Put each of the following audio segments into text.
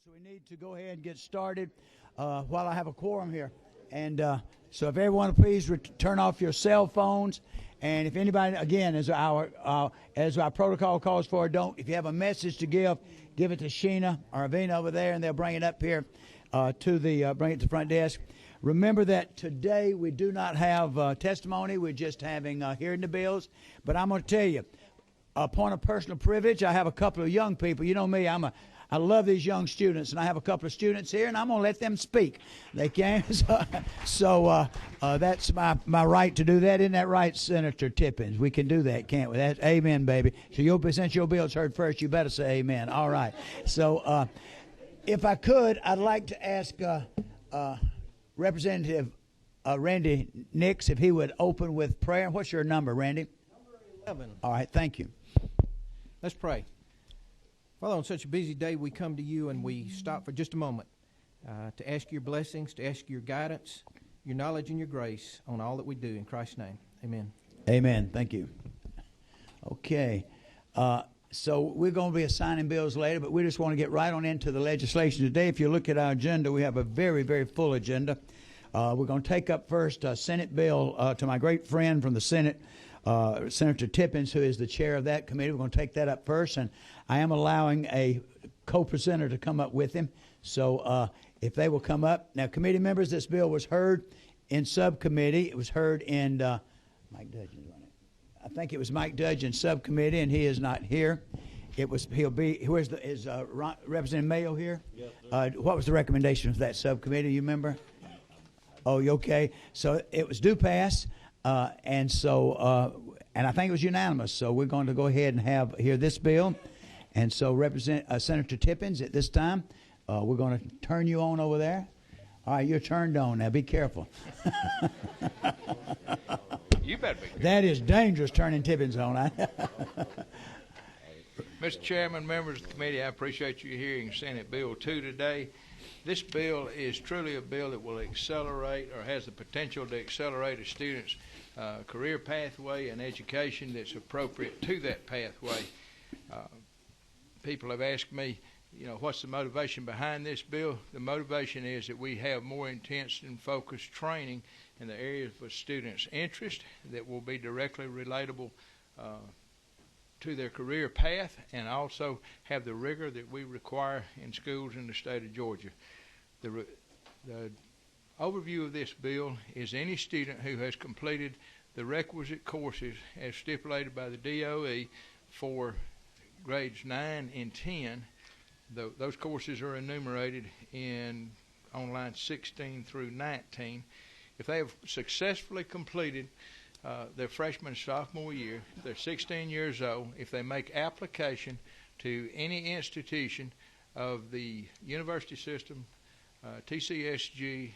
So we need to go ahead and get started while I have a quorum here. And so if everyone please turn off your cell phones. And if anybody, again, as our protocol calls for, if you have a message to give it to Sheena or Avina over there, and they'll bring it up here bring it to the front desk. Remember that today we do not have testimony. We're just having hearing the bills. But I'm going to tell you, a point of personal privilege, I have a couple of young people. You know me, I love these young students, and I have a couple of students here, and I'm going to let them speak. They can. So that's my right to do that. Isn't that right, Senator Tippins? We can do that, can't we? That's amen, baby. So since your bill's heard first, you better say amen. All right. So if I could, I'd like to ask Representative Randy Nix if he would open with prayer. What's your number, Randy? Number 11. All right, thank you. Let's pray. Father, on such a busy day, we come to you and we stop for just a moment to ask your blessings, to ask your guidance, your knowledge, and your grace on all that we do. In Christ's name, amen. Amen. Thank you. Okay. So we're going to be assigning bills later, but we just want to get right on into the legislation today. If you look at our agenda, we have a very, very full agenda. We're going to take up first a Senate bill to my great friend from the Senate, Senator Tippins, who is the chair of that committee. We're going to take that up first, and I am allowing a co-presenter to come up with him. So if they will come up. Now, committee members, this bill was heard in subcommittee. It was heard in Mike Dudgeon's on it. I think it was Mike Dudgeon's subcommittee, and he is not here. He'll be. Is Representative Mayo here? Yes, what was the recommendation of that subcommittee? You remember? Oh, you okay? So it was due pass. And I think it was unanimous. So we're going to go ahead and hear this bill. And so, Senator Tippins, at this time, we're going to turn you on over there. All right, you're turned on now. Be careful. You better be careful. That is dangerous, turning Tippins on. Mr. Chairman, members of the committee, I appreciate you hearing Senate Bill 2 today. This bill is truly a bill that will accelerate or has the potential to accelerate a student's career pathway and education that's appropriate to that pathway. People have asked me, what's the motivation behind this bill? The motivation is that we have more intense and focused training in the areas of a student's interest that will be directly relatable to their career path, and also have the rigor that we require in schools in the state of Georgia. The overview of this bill is any student who has completed the requisite courses as stipulated by the DOE for grades 9 and 10. Those courses are enumerated on lines 16 through 19. If they have successfully completed their freshman and sophomore year, they're 16 years old, if they make application to any institution of the university system, TCSG,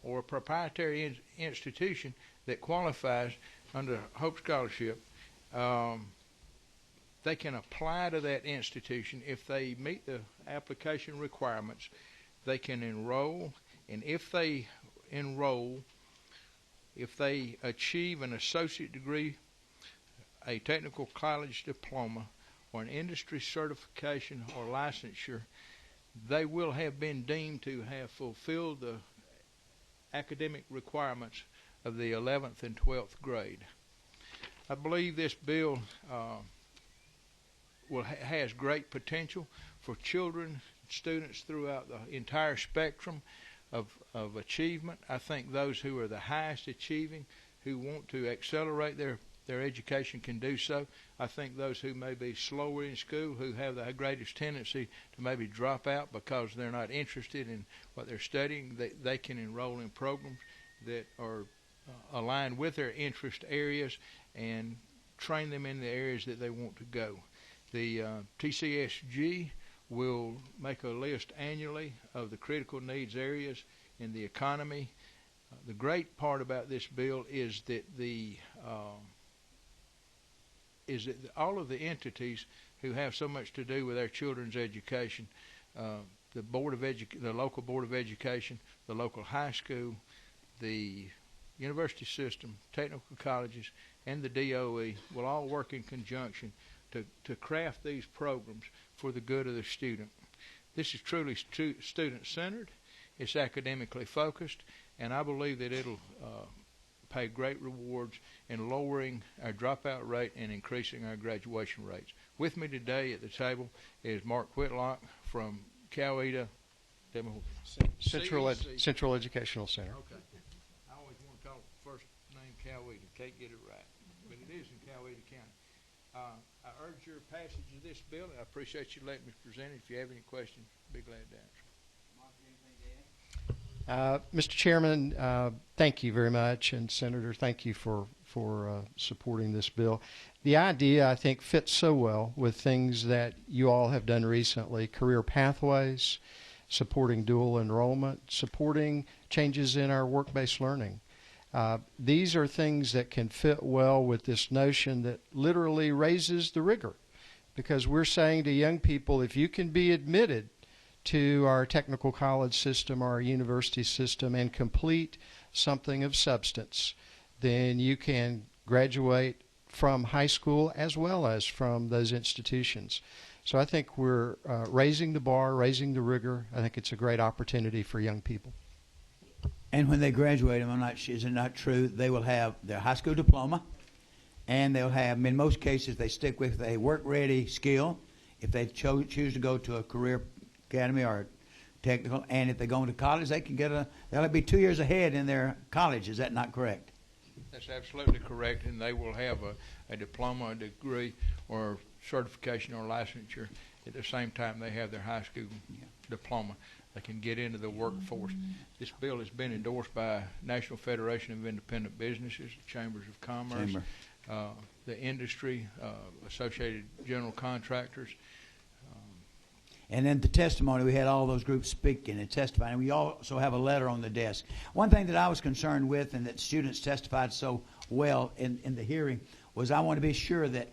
or a proprietary institution that qualifies under Hope Scholarship, they can apply to that institution. If they meet the application requirements, they can enroll, and if they achieve an associate degree, a technical college diploma, or an industry certification or licensure, they will have been deemed to have fulfilled the academic requirements of the 11th and 12th grade. I believe this bill has great potential for children, students throughout the entire spectrum of achievement. I think those who are the highest achieving, who want to accelerate their education, can do so. I think those who may be slower in school, who have the greatest tendency to maybe drop out because they're not interested in what they're studying, they can enroll in programs that are aligned with their interest areas and train them in the areas that they want to go. The TCSG will make a list annually of the critical needs areas in the economy. The great part about this bill is that all of the entities who have so much to do with our children's education, the local board of education, the local high school, the university system, technical colleges, and the DOE will all work in conjunction to craft these programs for the good of the student. This is truly student-centered. It's academically focused, and I believe that it'll pay great rewards in lowering our dropout rate and increasing our graduation rates. With me today at the table is Mark Whitlock from Coweta Central Educational Center. Okay. I always want to call it first name Coweta. Can't get it right, but it is in Coweta County. I urge your passage of this bill, and I appreciate you letting me present it. If you have any questions, be glad to answer. Mr. Chairman, thank you very much, and Senator, thank you for supporting this bill. The idea, I think, fits so well with things that you all have done recently: career pathways, supporting dual enrollment, supporting changes in our work-based learning. These are things that can fit well with this notion that literally raises the rigor, because we're saying to young people, if you can be admitted to our technical college system, our university system, and complete something of substance, then you can graduate from high school as well as from those institutions. So I think we're raising the bar, raising the rigor. I think it's a great opportunity for young people. And when they graduate, is it not true, they will have their high school diploma, and they'll have, in most cases, they stick with a work-ready skill if they choose to go to a career academy or technical, and if they go into college, they can they'll be 2 years ahead in their college. Is that not correct? That's absolutely correct, and they will have a diploma, a degree, or certification or licensure at the same time they have their high school diploma. They can get into the workforce. This bill has been endorsed by National Federation of Independent Businesses, Chambers of Commerce, the industry, Associated General Contractors. And then the testimony, we had all those groups speaking and testifying. We also have a letter on the desk. One thing that I was concerned with, and that students testified so well in the hearing, was I want to be sure that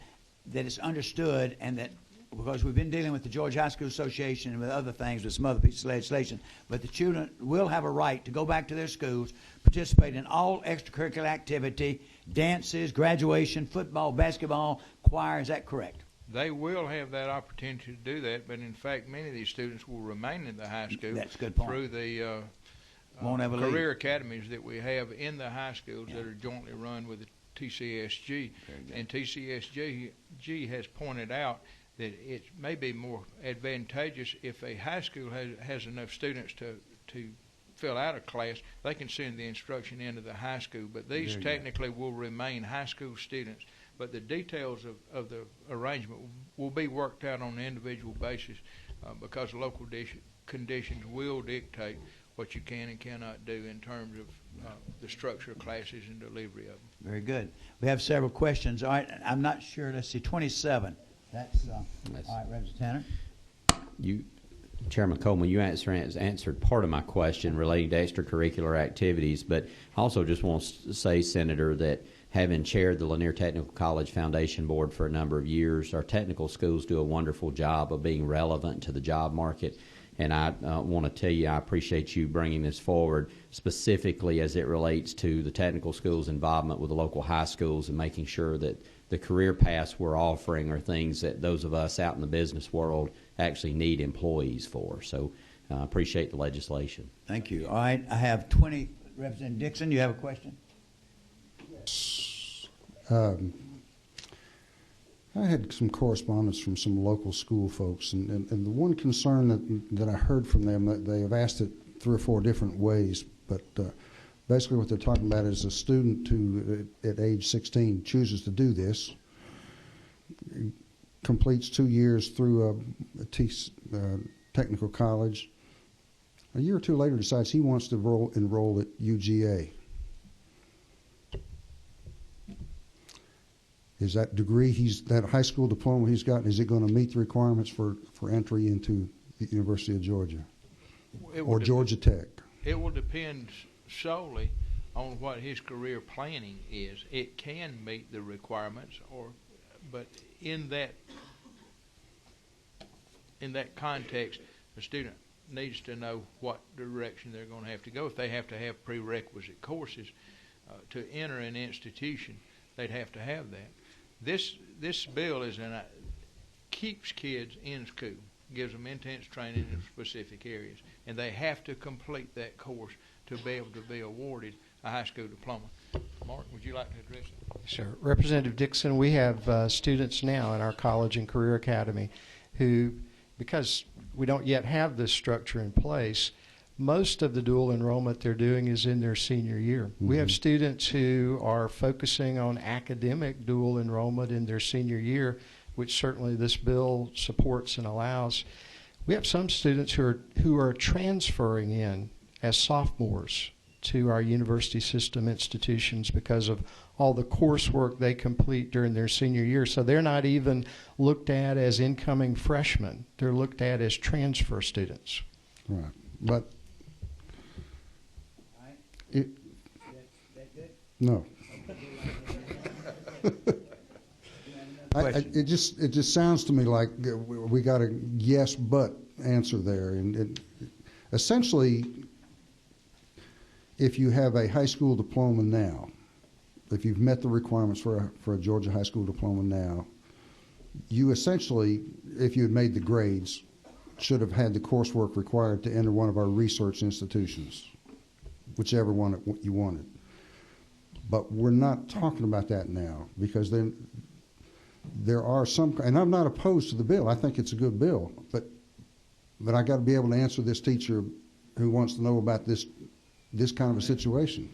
it's understood, and that, because we've been dealing with the Georgia High School Association and with other things, with some other pieces of legislation, but the student will have a right to go back to their schools, participate in all extracurricular activity, dances, graduation, football, basketball, choir. Is that correct? They will have that opportunity to do that, but in fact, many of these students will remain in the high school. That's a good point. Through the career academies that we have in the high schools that are jointly run with the TCSG. And TCSG has pointed out that it may be more advantageous if a high school has enough students to fill out a class, they can send the instruction into the high school. But these technically will remain high school students. But the details of the arrangement will be worked out on an individual basis because local conditions will dictate what you can and cannot do in terms of the structure of classes and delivery of them. Very good. We have several questions. All right, I'm not sure. Let's see, 27. That's all right, Representative Tanner. Chairman Coleman, you answered part of my question relating to extracurricular activities, but I also just want to say, Senator, that having chaired the Lanier Technical College Foundation Board for a number of years, our technical schools do a wonderful job of being relevant to the job market. And I want to tell you, I appreciate you bringing this forward, specifically as it relates to the technical schools' involvement with the local high schools and making sure that the career paths we're offering are things that those of us out in the business world actually need employees for. So I appreciate the legislation. Thank you. All right, I have 20. Representative Dixon, you have a question? I had some correspondence from some local school folks, and the one concern that I heard from them, that they have asked it 3 or 4 different ways, but basically what they're talking about is a student who, at age 16, chooses to do this, completes 2 years through a technical college, a year or 2 later decides he wants to enroll at UGA. Is that degree, that high school diploma he's gotten, is it going to meet the requirements for entry into the University of Georgia or Georgia Tech? It will depend solely on what his career planning is. It can meet the requirements, but in that context, the student needs to know what direction they're going to have to go. If they have to have prerequisite courses to enter an institution, they'd have to have that. This bill is keeps kids in school, gives them intense training in specific areas, and they have to complete that course to be able to be awarded a high school diploma. Mark, would you like to address it? Sure. Representative Dixon, we have students now in our college and career academy who, because we don't yet have this structure in place, most of the dual enrollment they're doing is in their senior year. Mm-hmm. We have students who are focusing on academic dual enrollment in their senior year, which certainly this bill supports and allows. We have some students who are transferring in as sophomores to our university system institutions because of all the coursework they complete during their senior year. So they're not even looked at as incoming freshmen. They're looked at as transfer students. Right. But no. It just sounds to me like we got a yes but answer there, and essentially, if you have a high school diploma now, if you've met the requirements for a Georgia high school diploma now, you essentially, if you had made the grades, should have had the coursework required to enter one of our research institutions, whichever one you wanted. But we're not talking about that now, because then there are some, and I'm not opposed to the bill. I think it's a good bill, but I got to be able to answer this teacher who wants to know about this kind of a situation.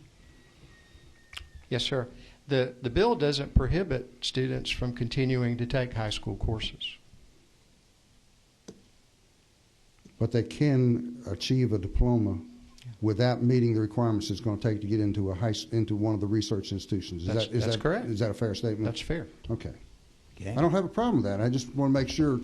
Yes, sir. The bill doesn't prohibit students from continuing to take high school courses. But they can achieve a diploma without meeting the requirements it's going to take to get into one of the research institutions. That's correct. Is that a fair statement? That's fair. Okay. I don't have a problem with that. I just want to make sure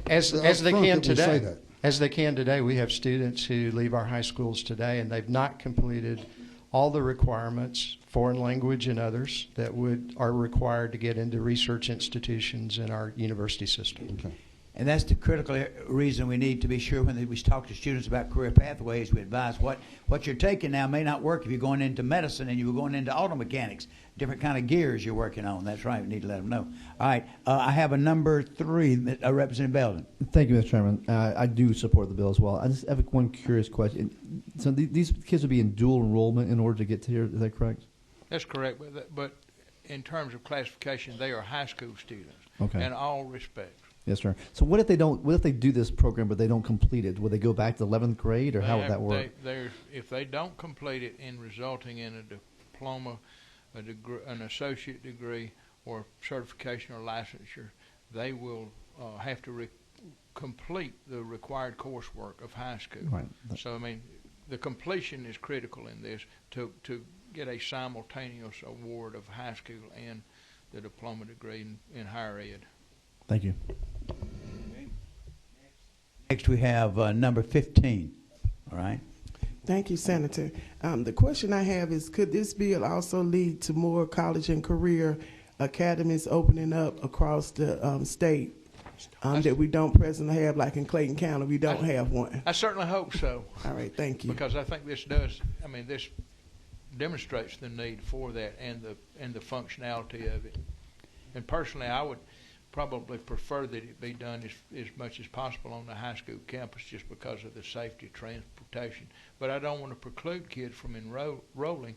as they can today. Say that. As they can today, we have students who leave our high schools today and they've not completed all the requirements, foreign language and others, that are required to get into research institutions in our university system. Okay. And that's the critical reason we need to be sure when we talk to students about career pathways, we advise what you're taking now may not work if you're going into medicine and you're going into auto mechanics, different kind of gears you're working on. That's right. We need to let them know. All right. I have a number 3, Representative Belden. Thank you, Mr. Chairman. I do support the bill as well. I just have one curious question. So these kids will be in dual enrollment in order to get to here. Is that correct? That's correct. But in terms of classification, they are high school students in all respects. Yes, sir. So what if they don't? What if they do this program but they don't complete it? Will they go back to 11th grade, or how would that work? If they don't complete it in resulting in a diploma, a degree, an associate degree, or certification or licensure, they will have to complete the required coursework of high school. Right. So I mean, the completion is critical in this to get a simultaneous award of high school and the diploma degree in higher ed. Thank you. Next we have number 15. All right. Thank you, Senator. The question I have is, could this bill also lead to more college and career academies opening up across the state that we don't presently have, like in Clayton County, we don't have one? I certainly hope so. All right, thank you. Because I think this demonstrates the need for that and the functionality of it. And personally, I would probably prefer that it be done as much as possible on the high school campus, just because of the safety of transportation. But I don't want to preclude kids from enrolling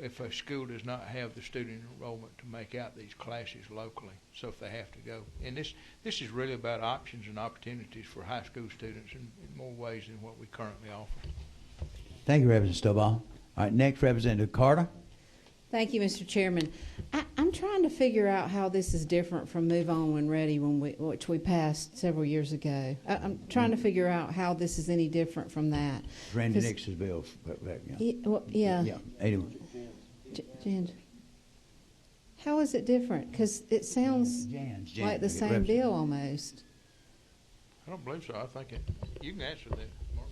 if a school does not have the student enrollment to make out these classes locally. So if they have to go, and this is really about options and opportunities for high school students in more ways than what we currently offer. Thank you, Representative Stovall. All right, next, Representative Carter. Thank you, Mr. Chairman. I'm trying to figure out how this is different from Move On When Ready, which we passed several years ago. I'm trying to figure out how this is any different from that. Randy Nix's bill. Yeah. 81. Jan, how is it different? Because it sounds like the same bill almost. I don't believe so. I think you can answer that, Mark.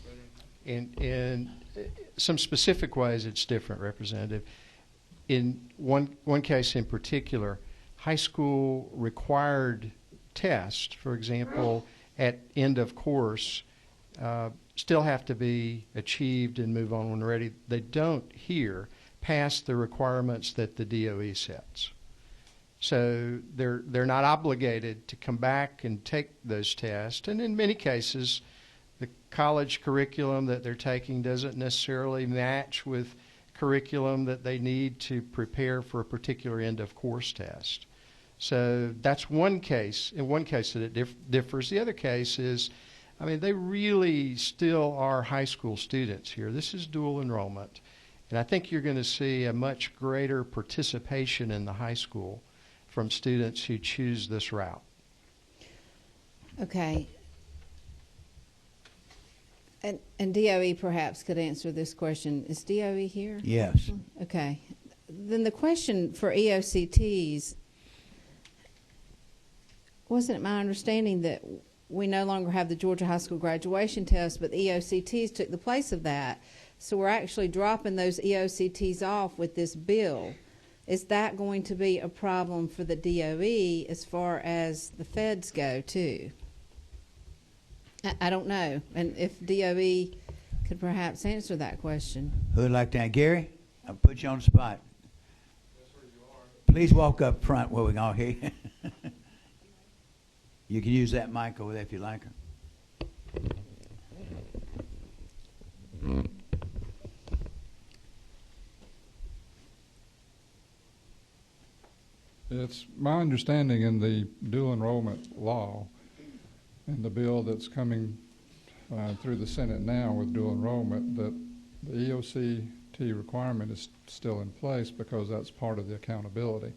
In some specific ways, it's different, Representative. In one case in particular, high school required tests, for example, at end of course, still have to be achieved and Move On When Ready. They don't here pass the requirements that the DOE sets. So they're not obligated to come back and take those tests. And in many cases, the college curriculum that they're taking doesn't necessarily match with curriculum that they need to prepare for a particular end of course test. So that's one case. In one case that it differs. The other case is, I mean, they really still are high school students here. This is dual enrollment. And I think you're going to see a much greater participation in the high school from students who choose this route. Okay. And DOE perhaps could answer this question. Is DOE here? Yes. Okay. Then the question for EOCTs, wasn't it my understanding that we no longer have the Georgia High School graduation test, but the EOCTs took the place of that? So we're actually dropping those EOCTs off with this bill. Is that going to be a problem for the DOE as far as the feds go, too? I don't know. And if DOE could perhaps answer that question. Who'd like to? Gary, I'll put you on the spot. That's where you are. Please walk up front where we can all hear you. You can use that mic over there if you like her. It's my understanding in the dual enrollment law and the bill that's coming through the Senate now with dual enrollment that the EOCT requirement is still in place because that's part of the accountability.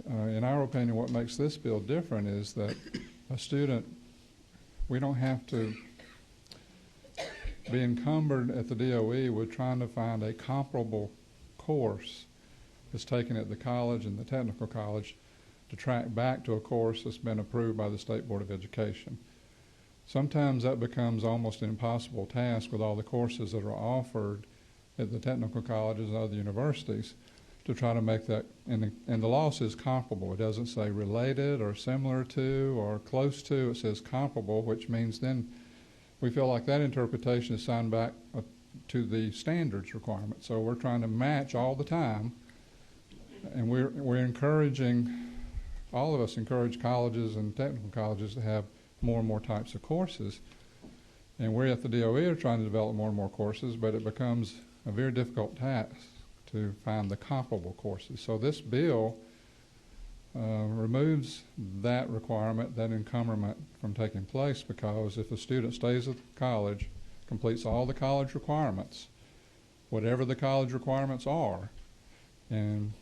In our opinion, what makes this bill different is that a student, we don't have to be encumbered at the DOE with trying to find a comparable course that's taken at the college and the technical college to track back to a course that's been approved by the State Board of Education. Sometimes that becomes almost an impossible task with all the courses that are offered at the technical colleges and other universities to try to make that, and the law says comparable. It doesn't say related or similar to or close to. It says comparable, which means then we feel like that interpretation is signed back to the standards requirement. So we're trying to match all the time, and we're encouraging, all of us encourage colleges and technical colleges to have more and more types of courses. And we at the DOE are trying to develop more and more courses, but it becomes a very difficult task to find the comparable courses. So this bill removes that requirement, that encumberment from taking place, because if a student stays at college, completes all the college requirements, whatever the college requirements are, and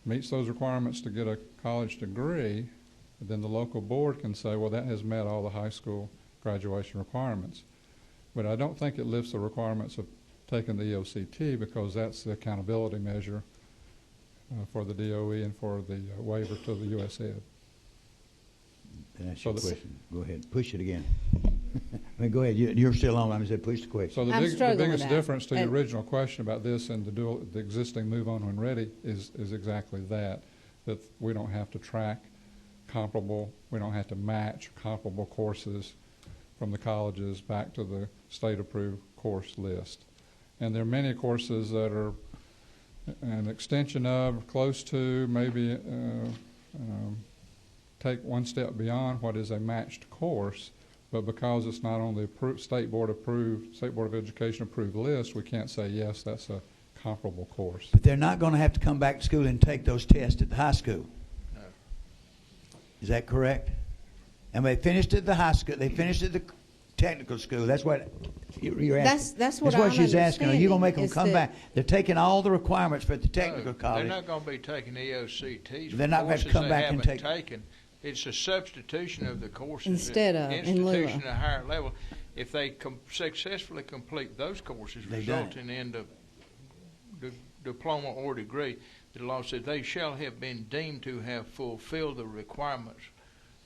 meets those requirements to get a college degree, then the local board can say, well, that has met all the high school graduation requirements. But I don't think it lifts the requirements of taking the EOCT, because that's the accountability measure for the DOE and for the waiver to the US Ed. That's your question. Go ahead. Push it again. I mean, go ahead. You're still on. I said push the question. So the biggest difference to the original question about this and the existing Move On When Ready is exactly that we don't have to track comparable, we don't have to match comparable courses from the colleges back to the state-approved course list. And there are many courses that are an extension of, close to, maybe take one step beyond what is a matched course, but because it's not on the State Board of Education approved list, we can't say, yes, that's a comparable course. But they're not going to have to come back to school and take those tests at the high school. No. Is that correct? And they finished at the high school. They finished at the technical school. That's what you're asking. That's what she's asking. Are you going to make them come that back? They're taking all the requirements for the technical college. They're not going to be taking EOCTs. They're not going to come back and take. Taken. It's a substitution of the courses instead of institution at a higher level. If they successfully complete those courses, resulting in the diploma or degree, the law said they shall have been deemed to have fulfilled the requirements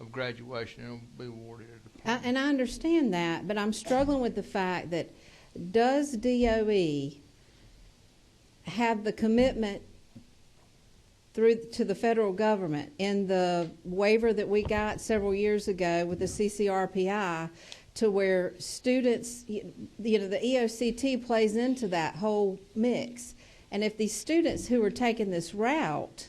of graduation and will be awarded a diploma. And I understand that, but I'm struggling with the fact that does DOE have the commitment to the federal government in the waiver that we got several years ago with the CCRPI, to where students, the EOCT plays into that whole mix. And if these students who are taking this route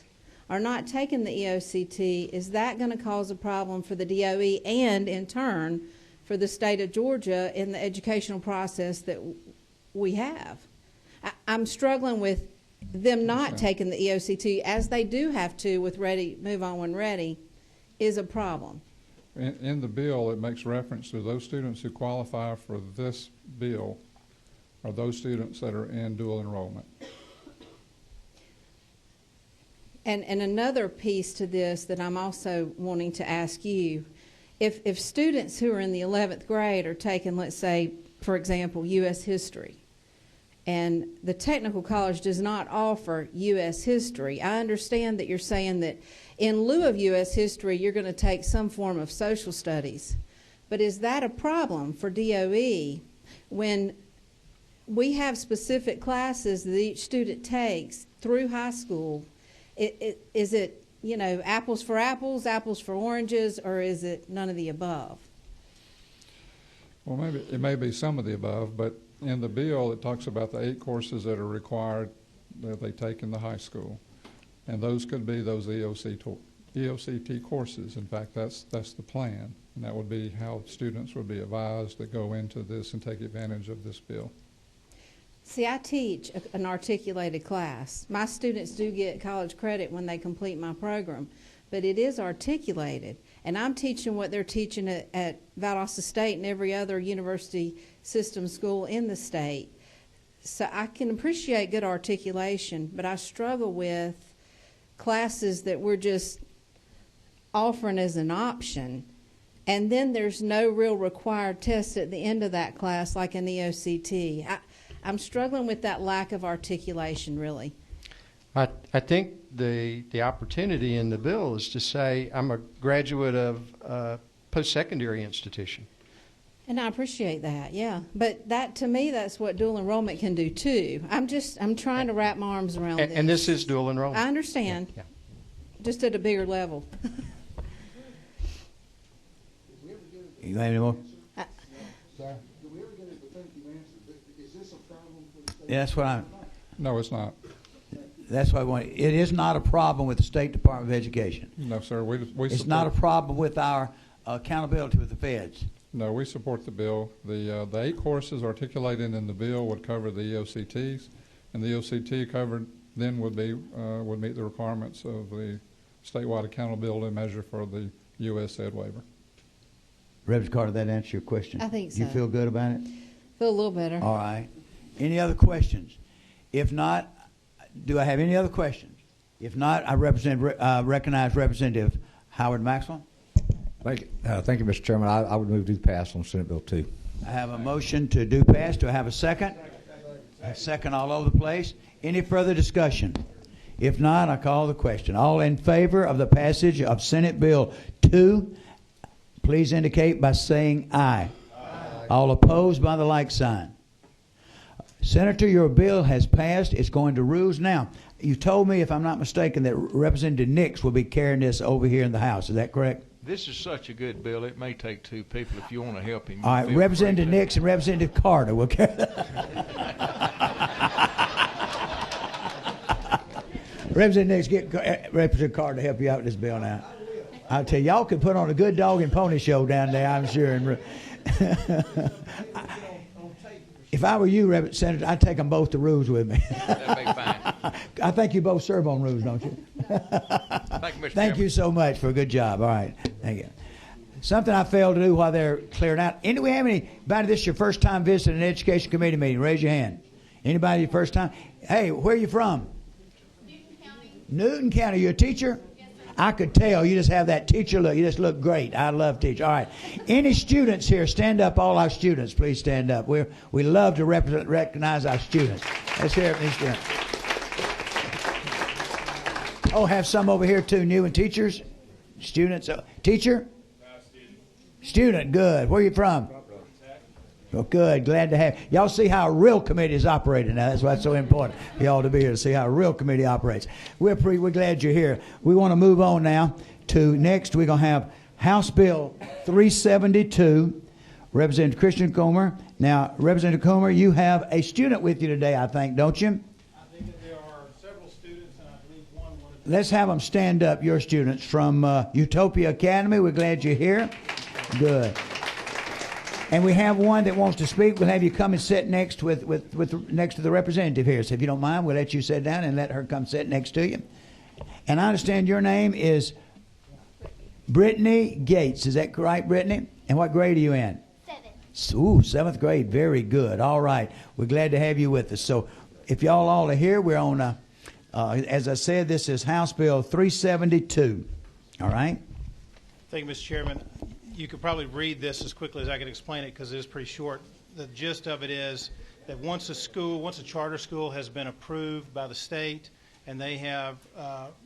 are not taking the EOCT, is that going to cause a problem for the DOE and, in turn, for the state of Georgia in the educational process that we have? I'm struggling with them not taking the EOCT, as they do have to with Ready, Move On When Ready, is a problem. In the bill, it makes reference to those students who qualify for this bill are those students that are in dual enrollment. And another piece to this that I'm also wanting to ask you, if students who are in the 11th grade are taking, let's say, for example, U.S. history, and the technical college does not offer U.S. history, I understand that you're saying that in lieu of U.S. history, you're going to take some form of social studies. But is that a problem for DOE when we have specific classes that each student takes through high school? Is it, you know, apples for apples, apples for oranges, or is it none of the above? Well, maybe it may be some of the above, but in the bill it talks about the 8 courses that are required that they take in the high school, and those could be those EOCT courses. In fact, that's the plan, and that would be how students would be advised to go into this and take advantage of this bill. See, I teach an articulated class. My students do get college credit when they complete my program, but it is articulated. And I'm teaching what they're teaching at Valdosta State and every other university system school in the state. So I can appreciate good articulation, but I struggle with classes that we're just offering as an option, and then there's no real required test at the end of that class like an EOCT. I'm struggling with that lack of articulation, really. I think the opportunity in the bill is to say I'm a graduate of a post-secondary institution. And I appreciate that, yeah. But that, to me, that's what dual enrollment can do too. I'm trying to wrap my arms around this. And this is dual enrollment. I understand. Yeah. Just at a bigger level. You have any more? Sir? Do we ever get a definitive answer? Is this a problem for the state? Yeah, that's what I'm. No, it's not. That's what I want. It is not a problem with the State Department of Education. No, sir. We It's support, not a problem with our accountability with the feds. No, we support the bill. The 8 courses articulated in the bill would cover the EOCTs, and the EOCT covered then would meet the requirements of the statewide accountability measure for the U.S. Ed waiver. Reverend Carter, that answer your question? I think so. You feel good about it? Feel a little better. All right. Any other questions? If not, do I have any other questions? If not, I recognize Representative Howard Maxwell. Thank you, Mr. Chairman. I would move to pass on Senate Bill 2. I have a motion to do pass. Do I have a second? A second all over the place. Any further discussion? If not, I call the question. All in favor of the passage of Senate Bill 2, please indicate by saying aye. Aye. All opposed by the like sign. Senator, your bill has passed. It's going to rules. Now, you told me, if I'm not mistaken, that Representative Nix will be carrying this over here in the House. Is that correct? This is such a good bill, it may take 2 people if you want to help him. All right, Representative Nix and Representative Carter will carry Representative Nix, get Representative Carter to help you out with this bill now. I'll tell you, y'all could put on a good dog and pony show down there, I'm sure. If I were you, Senator, I'd take them both to rules with me. That'd be fine. I think you both serve on rules, don't you? Thank you, Mr. Thank you so much for a good job. All right. Thank you. Something I failed to do while they're clearing out. Do we have anybody, this is your first time visiting an education committee meeting? Raise your hand. Anybody your first time? Hey, where are you from? Newton County. Newton County. You a teacher? Yes, sir. I could tell. You just have that teacher look. You just look great. I love teachers. All right. Any students here? Stand up. All our students, please stand up. We love to recognize our students. Let's hear it, these students. Oh, have some over here too. New and teachers, students. Teacher. Student. Good. Where are you from? Oh, good. Glad to have y'all. See how a real committee is operating now. That's why it's so important for y'all to be here to see how a real committee operates. We're glad you're here. We want to move on now to next. We're going to have House Bill 372. Representative Christian Comer. Now, Representative Comer, you have a student with you today, I think, don't you? I think that there are several students, and I believe one wanted let's have them stand up, your students from Utopia Academy. We're glad you're here. Good. And we have one that wants to speak. We'll have you come and sit next next to the representative here. So if you don't mind, we'll let you sit down and let her come sit next to you. And I understand your name is Brittany Gates. Is that right, Brittany? And what grade are you in? 7. Ooh, 7th grade. Very good. All right. We're glad to have you with us. So if y'all all are here, we're on, as I said, this is House Bill 372. All right? Thank you, Mr. Chairman. You could probably read this as quickly as I can explain it because it is pretty short. The gist of it is that once a charter school has been approved by the state and they have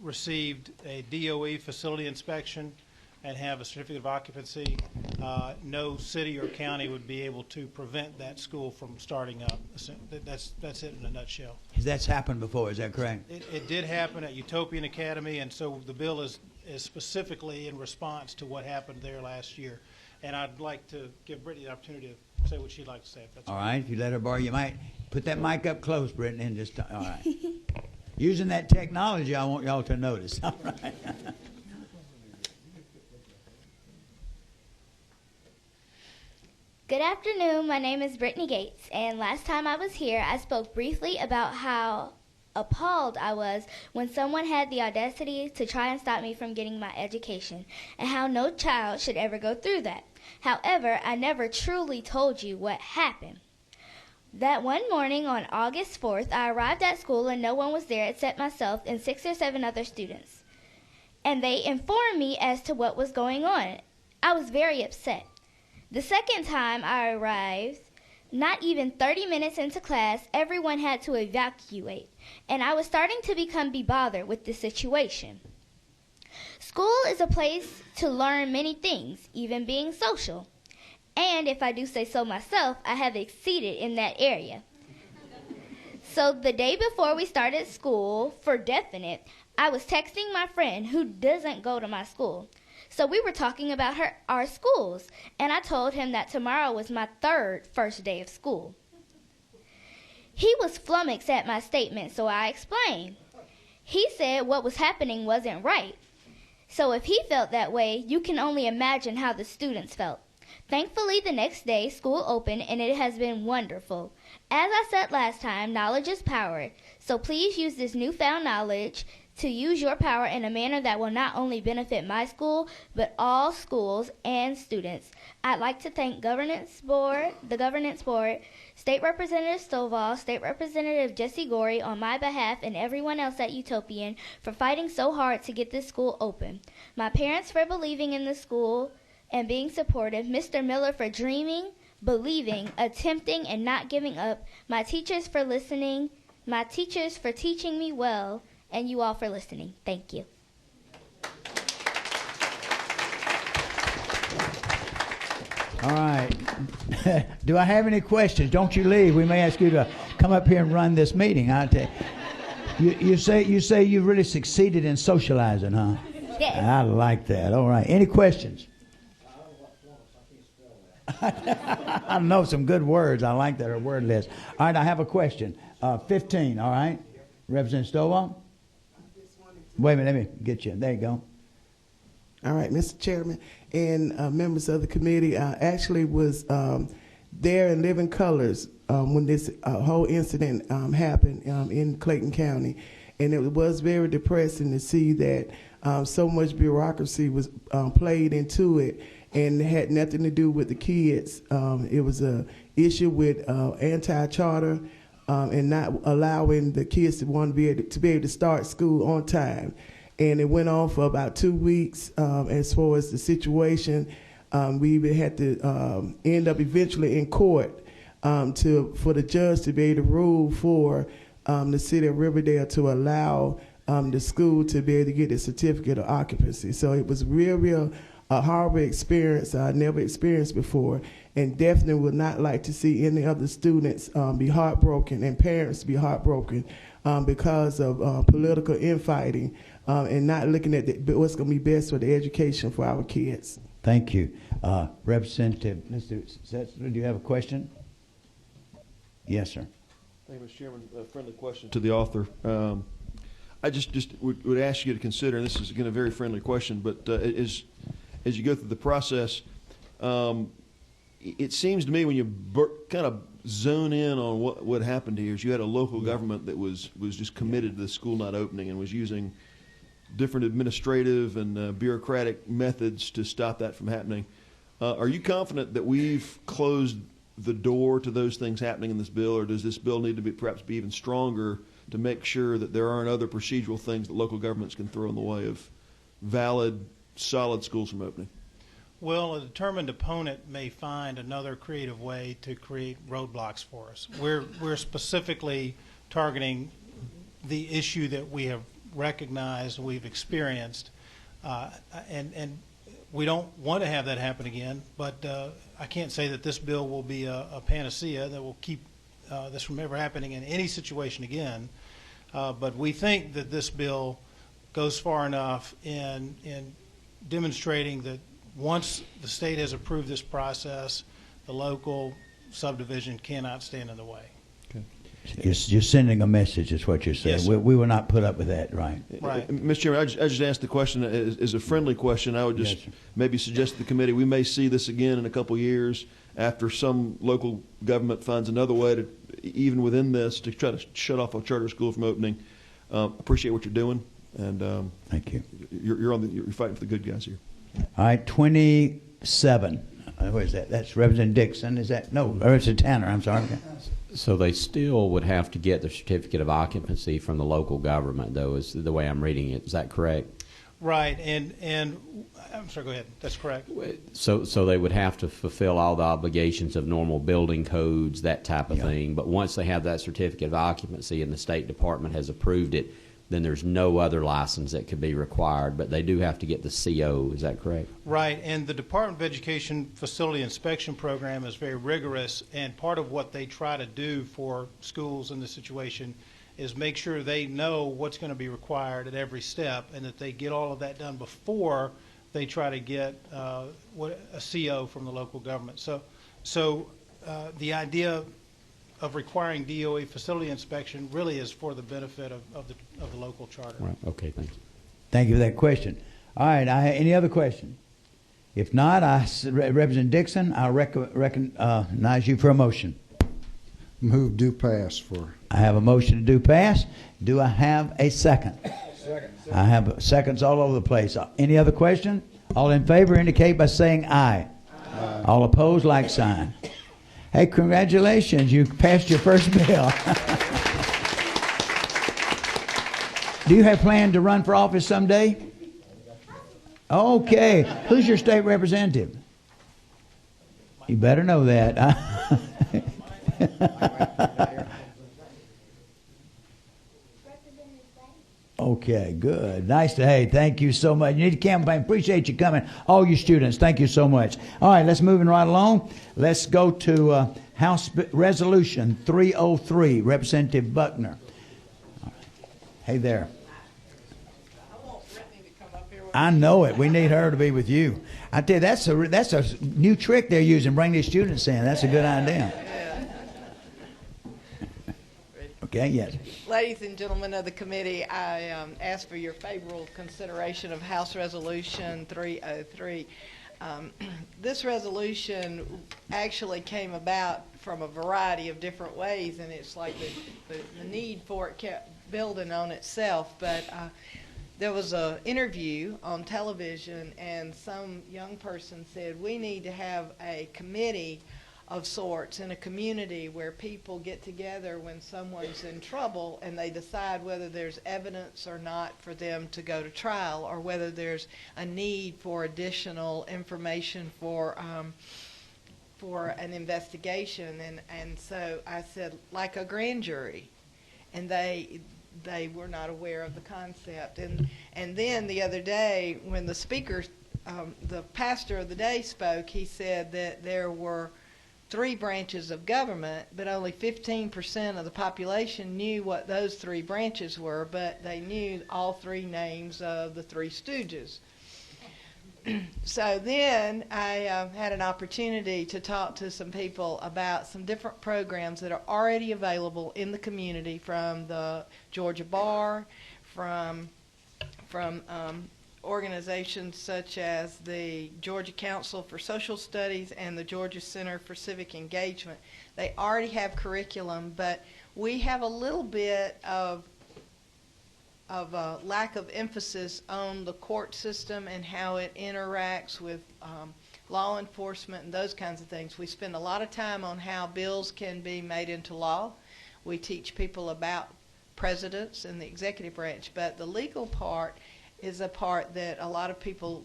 received a DOE facility inspection and have a certificate of occupancy, no city or county would be able to prevent that school from starting up. That's it in a nutshell. That's happened before, is that correct? It did happen at Utopian Academy, and so the bill is specifically in response to what happened there last year. And I'd like to give Brittany the opportunity to say what she'd like to say. If that's all right. If you let her borrow, you might put that mic up close, Brittany, and just, all right. Using that technology, I want y'all to notice. All right. Good afternoon. My name is Brittany Gates, and last time I was here, I spoke briefly about how appalled I was when someone had the audacity to try and stop me from getting my education, and how no child should ever go through that. However, I never truly told you what happened. That one morning on August 4th, I arrived at school and no one was there except myself and 6 or 7 other students. And they informed me as to what was going on. I was very upset. The second time I arrived, not even 30 minutes into class, everyone had to evacuate, and I was starting to become bothered with the situation. School is a place to learn many things, even being social. And if I do say so myself, I have exceeded in that area. So the day before we started school, for definite, I was texting my friend who doesn't go to my school. So we were talking about our schools, and I told him that tomorrow was my first day of school. He was flummoxed at my statement, so I explained. He said what was happening wasn't right. So if he felt that way, you can only imagine how the students felt. Thankfully, the next day, school opened, and it has been wonderful. As I said last time, knowledge is power. So please use this newfound knowledge to use your power in a manner that will not only benefit my school, but all schools and students. I'd like to thank the Governance Board, State Representative Stovall, State Representative Jesse Gorey on my behalf, and everyone else at Utopian for fighting so hard to get this school open. My parents for believing in the school and being supportive, Mr. Miller for dreaming, believing, attempting, and not giving up, my teachers for listening, my teachers for teaching me well, and you all for listening. Thank you. All right. Do I have any questions? Don't you leave. We may ask you to come up here and run this meeting. I tell you. You say you really succeeded in socializing, huh? Yes. I like that. All right. Any questions? I know some good words. I like that, or word list. All right, I have a question. 15, all right? Representative Stovall? Wait a minute, let me get you. There you go. All right, Mr. Chairman and members of the committee, I actually was there in living colors when this whole incident happened in Clayton County. And it was very depressing to see that so much bureaucracy was played into it, and it had nothing to do with the kids. It was an issue with anti-charter and not allowing the kids to want to be able to start school on time. And it went on for about 2 weeks. As far as the situation, we even had to end up eventually in court for the judge to be able to rule for the city of Riverdale to allow the school to be able to get a certificate of occupancy. So it was real a horrible experience I never experienced before, and definitely would not like to see any other students be heartbroken and parents be heartbroken because of political infighting and not looking at what's going to be best for the education for our kids. Thank you. Representative, Mr. Setzler, do you have a question? Yes, sir. Thank you, Mr. Chairman. A friendly question to the author. I just would ask you to consider, and this is again a very friendly question, but as you go through the process, it seems to me when you kind of zone in on what happened here is you had a local government that was just committed to the school not opening and was using different administrative and bureaucratic methods to stop that from happening. Are you confident that we've closed the door to those things happening in this bill, or does this bill need to perhaps be even stronger to make sure that there aren't other procedural things that local governments can throw in the way of valid, solid schools from opening? Well, a determined opponent may find another creative way to create roadblocks for us. We're specifically targeting the issue that we have recognized, we've experienced, and we don't want to have that happen again. But I can't say that this bill will be a panacea that will keep this from ever happening in any situation again. But we think that this bill goes far enough in demonstrating that once the state has approved this process, the local subdivision cannot stand in the way. Okay. You're sending a message, is what you're saying. Yes, we will not put up with that, right? Right. Mr. Chairman, I just asked the question as a friendly question. I would just maybe suggest to the committee we may see this again in a couple years after some local government finds another way to, even within this, to try to shut off a charter school from opening. Appreciate what you're doing, and thank you. You're fighting for the good guys here. All right, 27. Where is that? That's Representative Dixon. Is that? No, Representative Tanner. I'm sorry. So they still would have to get the certificate of occupancy from the local government, though, is the way I'm reading it. Is that correct? Right, and I'm sorry, go ahead. That's correct. So they would have to fulfill all the obligations of normal building codes, that type of thing. But once they have that certificate of occupancy and the State Department has approved it, then there's no other license that could be required. But they do have to get the CO. Is that correct? Right, and the Department of Education Facility Inspection Program is very rigorous, and part of what they try to do for schools in this situation is make sure they know what's going to be required at every step, and that they get all of that done before they try to get a CO from the local government. So the idea of requiring DOE facility inspection really is for the benefit of the local charter. Right. Okay, thank you. Thank you for that question. All right, any other question? If not, Representative Dixon, I recognize you for a motion. Move do pass for. I have a motion to do pass. Do I have a second? Second. I have seconds all over the place. Any other question? All in favor indicate by saying aye. Aye. All opposed, like sign. Hey, congratulations. You passed your first bill. Do you have planned to run for office someday? Okay. Who's your state representative? You better know that. Okay, good. Nice to, hey, thank you so much. You need to campaign. Appreciate you coming. All you students, thank you so much. All right, let's move right along. Let's go to House Resolution 303, Representative Buckner. Hey there. I know it. We need her to be with you. I tell you, that's a new trick they're using. Bring these students in. That's a good idea. Okay, yes. Ladies and gentlemen of the committee, I ask for your favorable consideration of House Resolution 303. This resolution actually came about from a variety of different ways, and it's like the need for it kept building on itself. But there was an interview on television, and some young person said, we need to have a committee of sorts in a community where people get together when someone's in trouble and they decide whether there's evidence or not for them to go to trial, or whether there's a need for additional information for an investigation. And so I said, like a grand jury, and they were not aware of the concept. And then the other day when the speaker, the pastor of the day spoke, he said that there were 3 branches of government, but only 15% of the population knew what those 3 branches were, but they knew all 3 names of the 3 stooges. So then I had an opportunity to talk to some people about some different programs that are already available in the community, from the Georgia Bar, from organizations such as the Georgia Council for Social Studies and the Georgia Center for Civic Engagement. They already have curriculum, but we have a little bit of a lack of emphasis on the court system and how it interacts with law enforcement and those kinds of things. We spend a lot of time on how bills can be made into law. We teach people about presidents and the executive branch, but the legal part is a part that a lot of people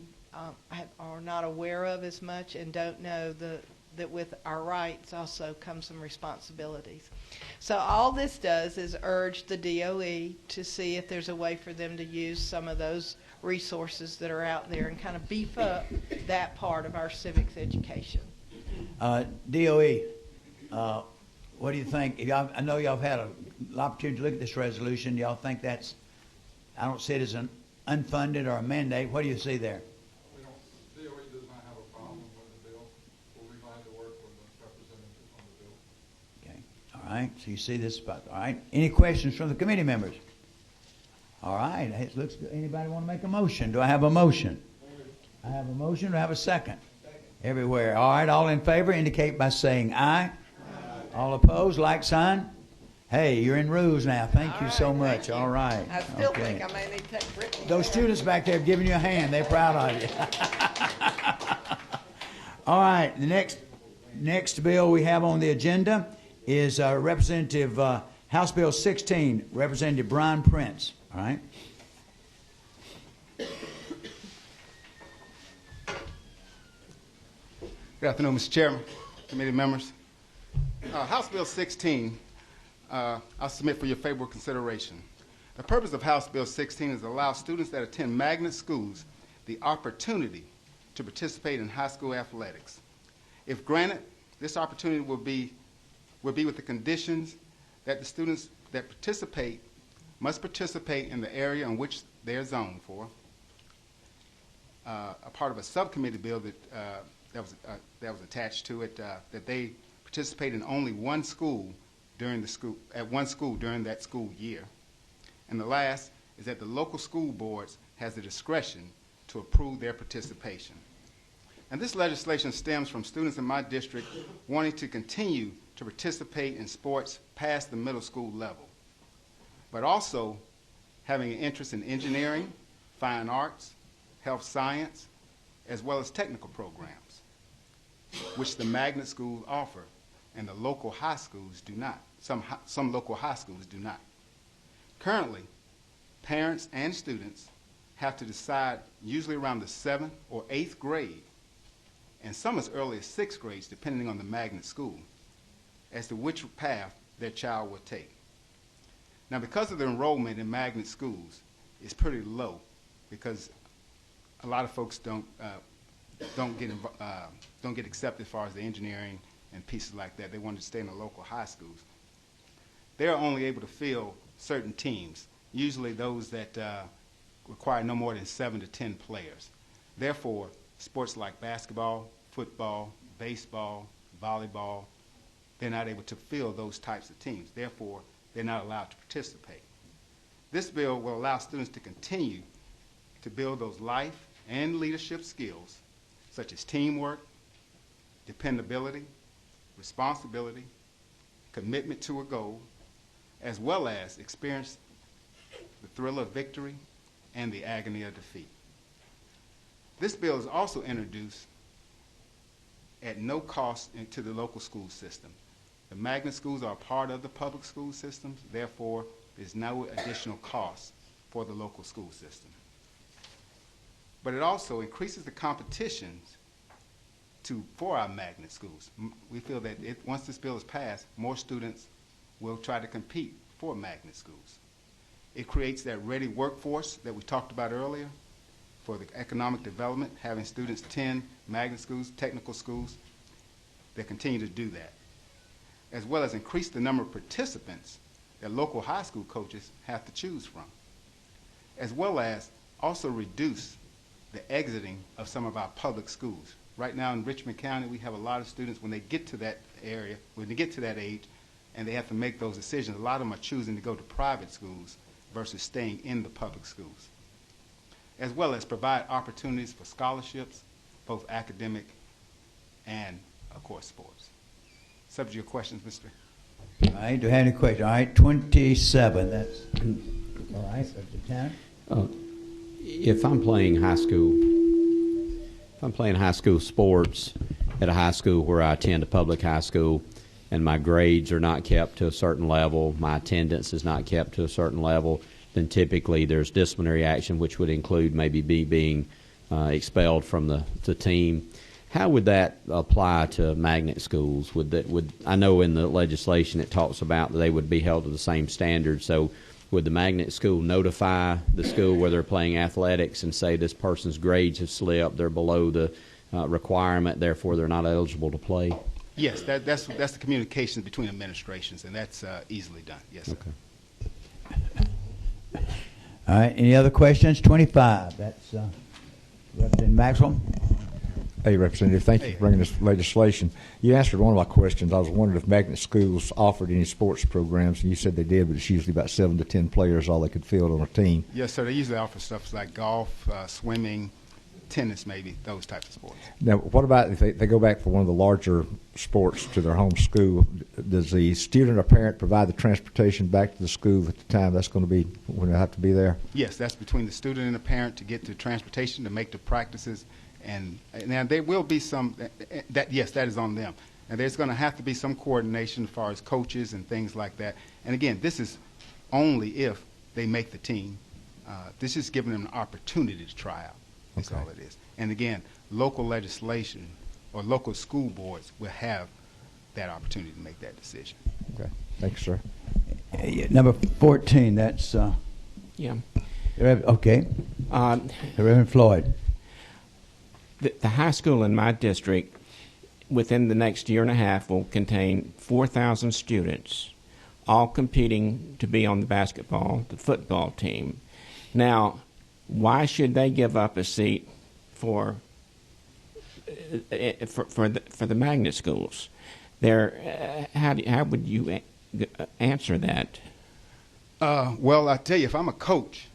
are not aware of as much and don't know that with our rights also come some responsibilities. So all this does is urge the DOE to see if there's a way for them to use some of those resources that are out there and kind of beef up that part of our civics education. DOE, what do you think? I know y'all have had an opportunity to look at this resolution. Y'all think that's, I don't see it as an unfunded or a mandate. What do you see there? DOE does not have a problem with the bill. We'll be glad to work with the representatives on the bill. Okay. All right. So you see this spot. All right. Any questions from the committee members? All right. It looks good. Anybody want to make a motion? Do I have a motion? I have a motion. Do I have a second? Everywhere. All right. All in favor indicate by saying aye. All opposed, like sign. Hey, you're in rules now. Thank you so much. All right. I still think I may need to take Brittany. Those students back there have given you a hand. They're proud of you. All right. The next bill we have on the agenda is Representative House Bill 16, Representative Brian Prince. All right. Good afternoon, Mr. Chairman, committee members. House Bill 16, I'll submit for your favorable consideration. The purpose of House Bill 16 is to allow students that attend magnet schools the opportunity to participate in high school athletics. If granted, this opportunity will be with the conditions that the students that participate must participate in the area in which they are zoned for. A part of a subcommittee bill that was attached to it, that they participate in only one school during that school year. And the last is that the local school boards has the discretion to approve their participation. And this legislation stems from students in my district wanting to continue to participate in sports past the middle school level, but also having an interest in engineering, fine arts, health science, as well as technical programs, which the magnet schools offer and the local high schools do not. Some local high schools do not. Currently, parents and students have to decide usually around the 7th or 8th grade, and some as early as 6th grades, depending on the magnet school, as to which path their child will take. Now, because of the enrollment in magnet schools is pretty low, because a lot of folks don't get accepted as far as the engineering and pieces like that. They want to stay in the local high schools. They're only able to fill certain teams, usually those that require no more than 7 to 10 players. Therefore, sports like basketball, football, baseball, volleyball, they're not able to fill those types of teams. Therefore, they're not allowed to participate. This bill will allow students to continue to build those life and leadership skills, such as teamwork, dependability, responsibility, commitment to a goal, as well as experience the thrill of victory and the agony of defeat. This bill is also introduced at no cost to the local school system. The magnet schools are part of the public school systems, therefore there's no additional cost for the local school system. But it also increases the competitions for our magnet schools. We feel that once this bill is passed, more students will try to compete for magnet schools. It creates that ready workforce that we talked about earlier for the economic development, having students attend magnet schools, technical schools that continue to do that, as well as increase the number of participants that local high school coaches have to choose from, as well as also reduce the exiting of some of our public schools. Right now in Richmond County, we have a lot of students, when they get to that area, when they get to that age, and they have to make those decisions, a lot of them are choosing to go to private schools versus staying in the public schools, as well as provide opportunities for scholarships, both academic and, of course, sports. Subject to your questions, Mr. All right, do you have any questions? All right, 27, that's, all right, Lieutenant. If I'm playing high school sports at a high school where I attend a public high school, and my grades are not kept to a certain level, my attendance is not kept to a certain level, then typically there's disciplinary action, which would include maybe being expelled from the team. How would that apply to magnet schools? I know in the legislation it talks about that they would be held to the same standard. So would the magnet school notify the school where they're playing athletics and say this person's grades have slipped, they're below the requirement, therefore they're not eligible to play? Yes, that's the communication between administrations, and that's easily done. Yes, sir. Okay. All right, any other questions? 25, that's Representative Maxwell. Hey, Representative, thank you for bringing this legislation. You answered one of my questions. I was wondering if magnet schools offered any sports programs, and you said they did, but it's usually about 7 to 10 players, all they could field on a team. Yes, sir. They usually offer stuff like golf, swimming, tennis, maybe, those types of sports. Now, what about if they go back for one of the larger sports to their home school? Does the student or parent provide the transportation back to the school at the time that's going to be when they have to be there? Yes, that's between the student and the parent to get the transportation to make the practices. And now there will be some, yes, that is on them. And there's going to have to be some coordination as far as coaches and things like that. And again, this is only if they make the team. This is giving them an opportunity to try out. That's all it is. And again, local legislation or local school boards will have that opportunity to make that decision. Okay. Thanks, sir. Number 14, that's... Yeah. Okay. Reverend Floyd. The high school in my district, within the next year and a half, will contain 4,000 students, all competing to be on the football team. Now, why should they give up a seat for the magnet schools? How would you answer that? Well, I tell you, if I'm a coach,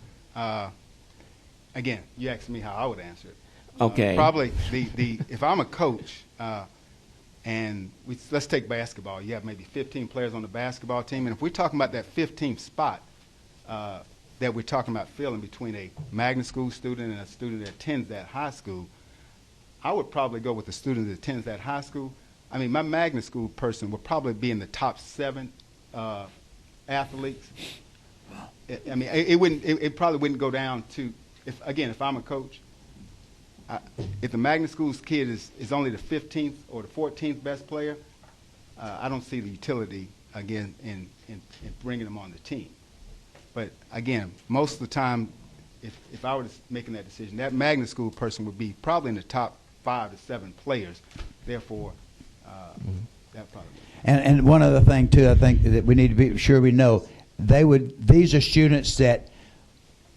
again, you asked me how I would answer it. Okay. Probably if I'm a coach, and let's take basketball. You have maybe 15 players on the basketball team, and if we're talking about that 15th spot that we're talking about filling between a magnet school student and a student that attends that high school, I would probably go with the student that attends that high school. I mean, my magnet school person would probably be in the top 7 athletes. I mean, it probably wouldn't go down to, if I'm a coach, if the magnet school's kid is only the 15th or the 14th best player, I don't see the utility, again, in bringing them on the team. But, again, most of the time, if I were making that decision, that magnet school person would be probably in the top 5 to 7 players. Therefore, that probably would. And one other thing, too, I think that we need to be sure we know, these are students that,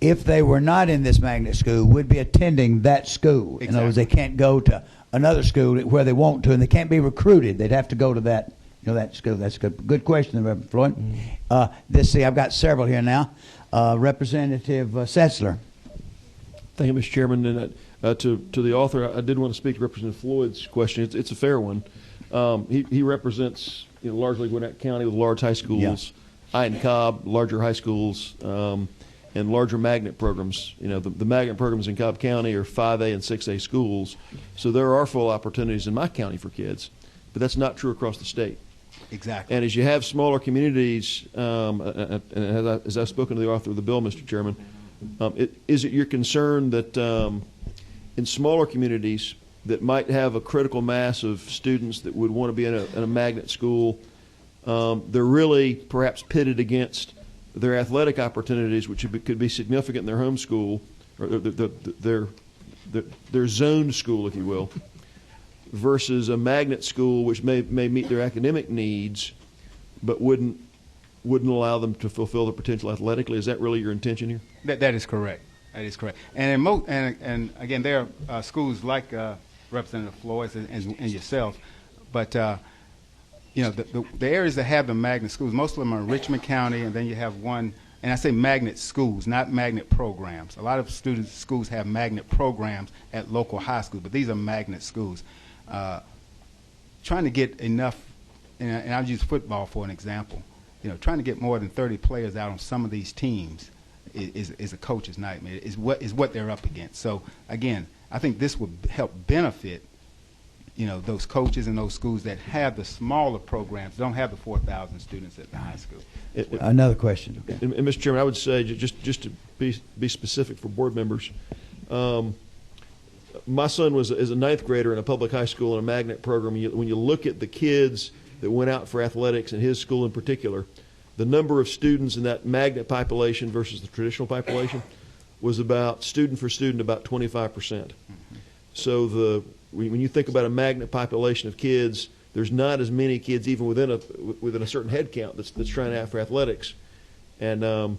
if they were not in this magnet school, would be attending that school. Exactly. In other words, they can't go to another school where they want to, and they can't be recruited. They'd have to go to that school. That's a good question, Reverend Floyd. Mm-hmm. I've got several here now. Representative Setzler. Thank you, Mr. Chairman. And to the author, I did want to speak to Representative Floyd's question. It's a fair one. He represents largely Gwinnett County with large high schools, and Cobb, larger high schools, and larger magnet programs. The magnet programs in Cobb County are 5A and 6A schools, so there are full opportunities in my county for kids, but that's not true across the state. Exactly. And as you have smaller communities, and as I've spoken to the author of the bill, Mr. Chairman, is it your concern that in smaller communities that might have a critical mass of students that would want to be in a magnet school, they're really perhaps pitted against their athletic opportunities, which could be significant in their home school, or their zoned school, if you will, versus a magnet school which may meet their academic needs, but wouldn't allow them to fulfill their potential athletically? Is that really your intention here? That is correct. That is correct. And and again, there are schools like Representative Floyd and yourself, but the areas that have the magnet schools, most of them are in Richmond County, and then you have one and I say magnet schools, not magnet programs. A lot of schools have magnet programs at local high schools, but these are magnet schools. Trying to get enough, and I'll use football for an example. Trying to get more than 30 players out on some of these teams is a coach's nightmare. Is what they're up against. So again, I think this would help benefit those coaches in those schools that have the smaller programs, don't have the 4,000 students at the high school. Another question. Okay. And Mr. Chairman, I would say, just to be specific for board members, my son is a ninth grader in a public high school in a magnet program. When you look at the kids that went out for athletics in his school in particular, the number of students in that magnet population versus the traditional population was about, student for student, about 25%. So when you think about a magnet population of kids, there's not as many kids even within a certain head count that's trying out for athletics. And I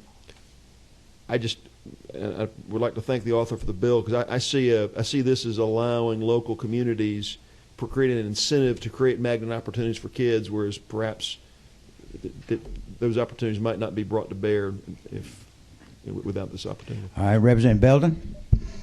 would like to thank the author for the bill, because I see this as allowing local communities, for creating an incentive to create magnet opportunities for kids, whereas perhaps those opportunities might not be brought to bear without this opportunity. All right, Representative Belden.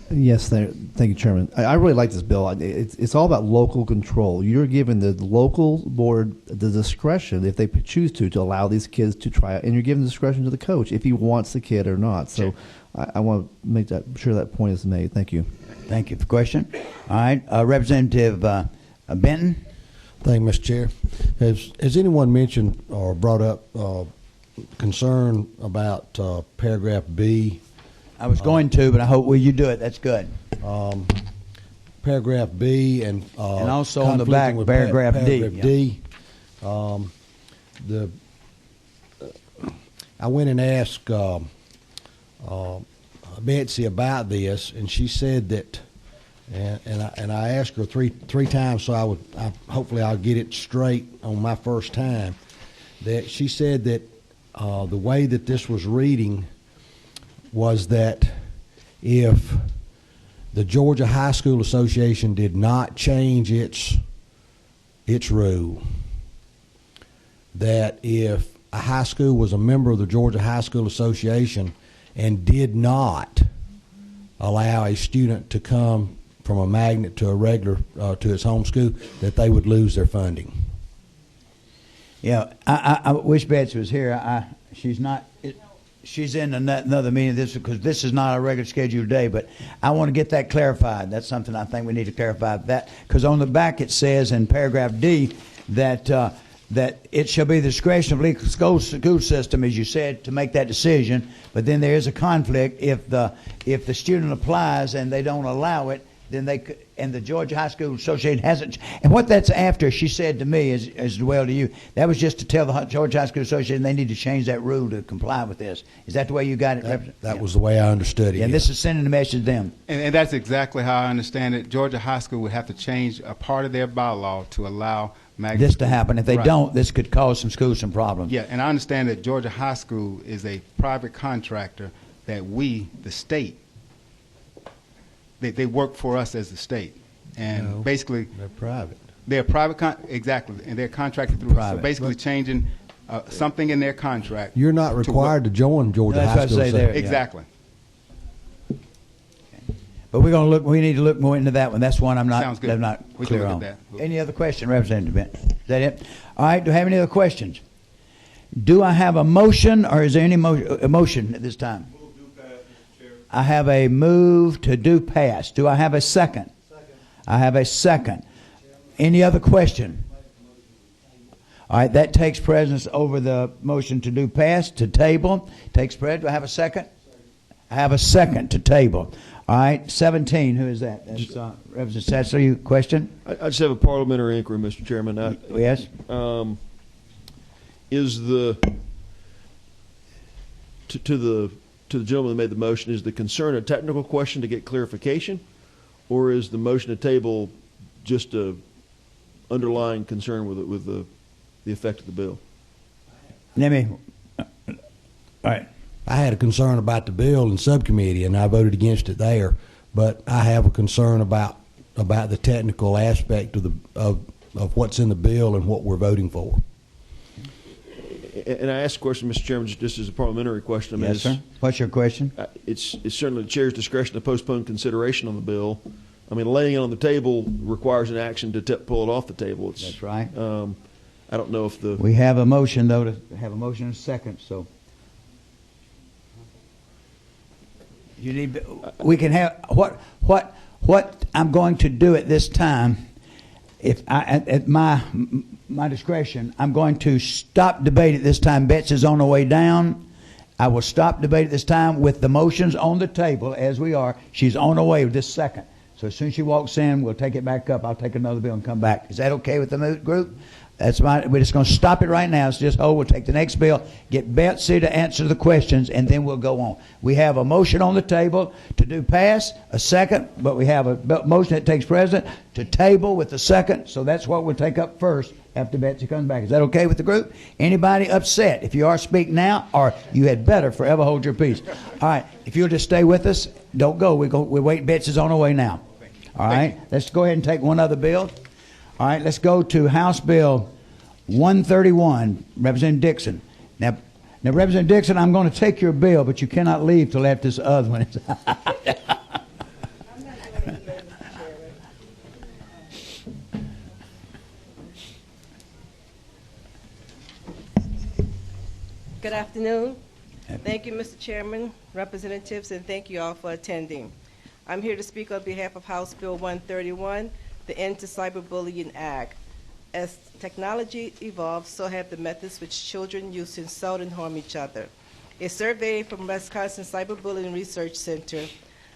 Yes, thank you, Chairman. I really like this bill. It's all about local control. You're giving the local board the discretion, if they choose to allow these kids to try out, and you're giving discretion to the coach if he wants the kid or not. So I want to make sure that point is made. Thank you. Thank you for the question. All right, Representative Benton. Thank you, Mr. Chair. Has anyone mentioned or brought up concern about paragraph B? I was going to, but I hope you do it. That's good. Paragraph B and also on the back, with paragraph D. Paragraph D. I went and asked Betsy about this, and she said that, and I asked her three times, so hopefully I'll get it straight on my first time. That she said that the way that this was reading was that if the Georgia High School Association did not change its rule, that if a high school was a member of the Georgia High School Association and did not allow a student to come from a magnet to a regular to its home school, that they would lose their funding. Yeah, I wish Betsy was here. She's not. She's in another meeting because this is not a regular scheduled day, but I want to get that clarified. That's something I think we need to clarify, that because on the back it says in paragraph D that it shall be the discretion of the school system, as you said, to make that decision. But then there is a conflict if the student applies and they don't allow it, then and the Georgia High School Association hasn't. And what that's after, she said to me as well to you, that was just to tell the Georgia High School Association they need to change that rule to comply with this. Is that the way you got it? That was the way I understood it. And this is sending a message to them. And that's exactly how I understand it. Georgia High School would have to change a part of their bylaw to allow magnet this to happen. If they Right. don't, this could cause some schools some problems. Yeah, and I understand that Georgia High School is a private contractor that we, the state, they work for us as the state. And No, basically, they're private. They're private, exactly, and they're contracted through us. So Private. basically changing something in their contract. You're not required to join Georgia That's High what I School. say there. Exactly. But we're going to look. We need to look more into that one. That's one I'm not. Sounds good. I'm not We can clear look on. at that. Any other question, Representative Bent? Is that it? All right. Do I have any other questions? Do I have a motion, or is there any motion at this time? I have a move to do pass. Do I have a second? I have a second. Any other question? All right, that takes precedence over the motion to do pass, to table. Takes precedence. Do I have a second? I have a second to table. All right, 17. Who is that? That's Representative Satcher. You question? I just have a parliamentary inquiry, Mr. Chairman. Yes. Is to the gentleman that made the motion, is the concern a technical question to get clarification, or is the motion to table just a underlying concern with the effect of the bill? Let me. All right. I had a concern about the bill in subcommittee, and I voted against it there. But I have a concern about the technical aspect of what's in the bill and what we're voting for. And I asked a question, Mr. Chairman, just as a parliamentary question. Yes, sir. What's your question? It's certainly the chair's discretion to postpone consideration on the bill. I mean, laying it on the table requires an action to pull it off the table. That's right. I don't know if the... We have a motion, though, to have a motion and a second, so. You need, we can have, what I'm going to do at this time, if at my discretion, I'm going to stop debate at this time. Bets is on the way down. I will stop debate at this time with the motions on the table as we are. She's on the way with this second. So as soon as she walks in, we'll take it back up. I'll take another bill and come back. Is that okay with the group? That's fine. We're just going to stop it right now. So just hold. We'll take the next bill, get Betsy to answer the questions, and then we'll go on. We have a motion on the table to do pass, a second, but we have a motion that takes precedent to table with the second. So that's what we'll take up first after Betsy comes back. Is that okay with the group? Anybody upset? If you are, speak now, or you had better forever hold your peace. All right. If you'll just stay with us, don't go. We're waiting. Betsy's on her way now. All right. Let's go ahead and take one other bill. All right, let's go to House Bill 131, Representative Dixon. Now, Representative Dixon, I'm going to take your bill, but you cannot leave till after this other one. Good afternoon. Thank you, Mr. Chairman, representatives, and thank you all for attending. I'm here to speak on behalf of House Bill 131, the End to Cyberbullying Act. As technology evolves, so have the methods which children use to insult and harm each other. A survey from Wisconsin Cyberbullying Research Center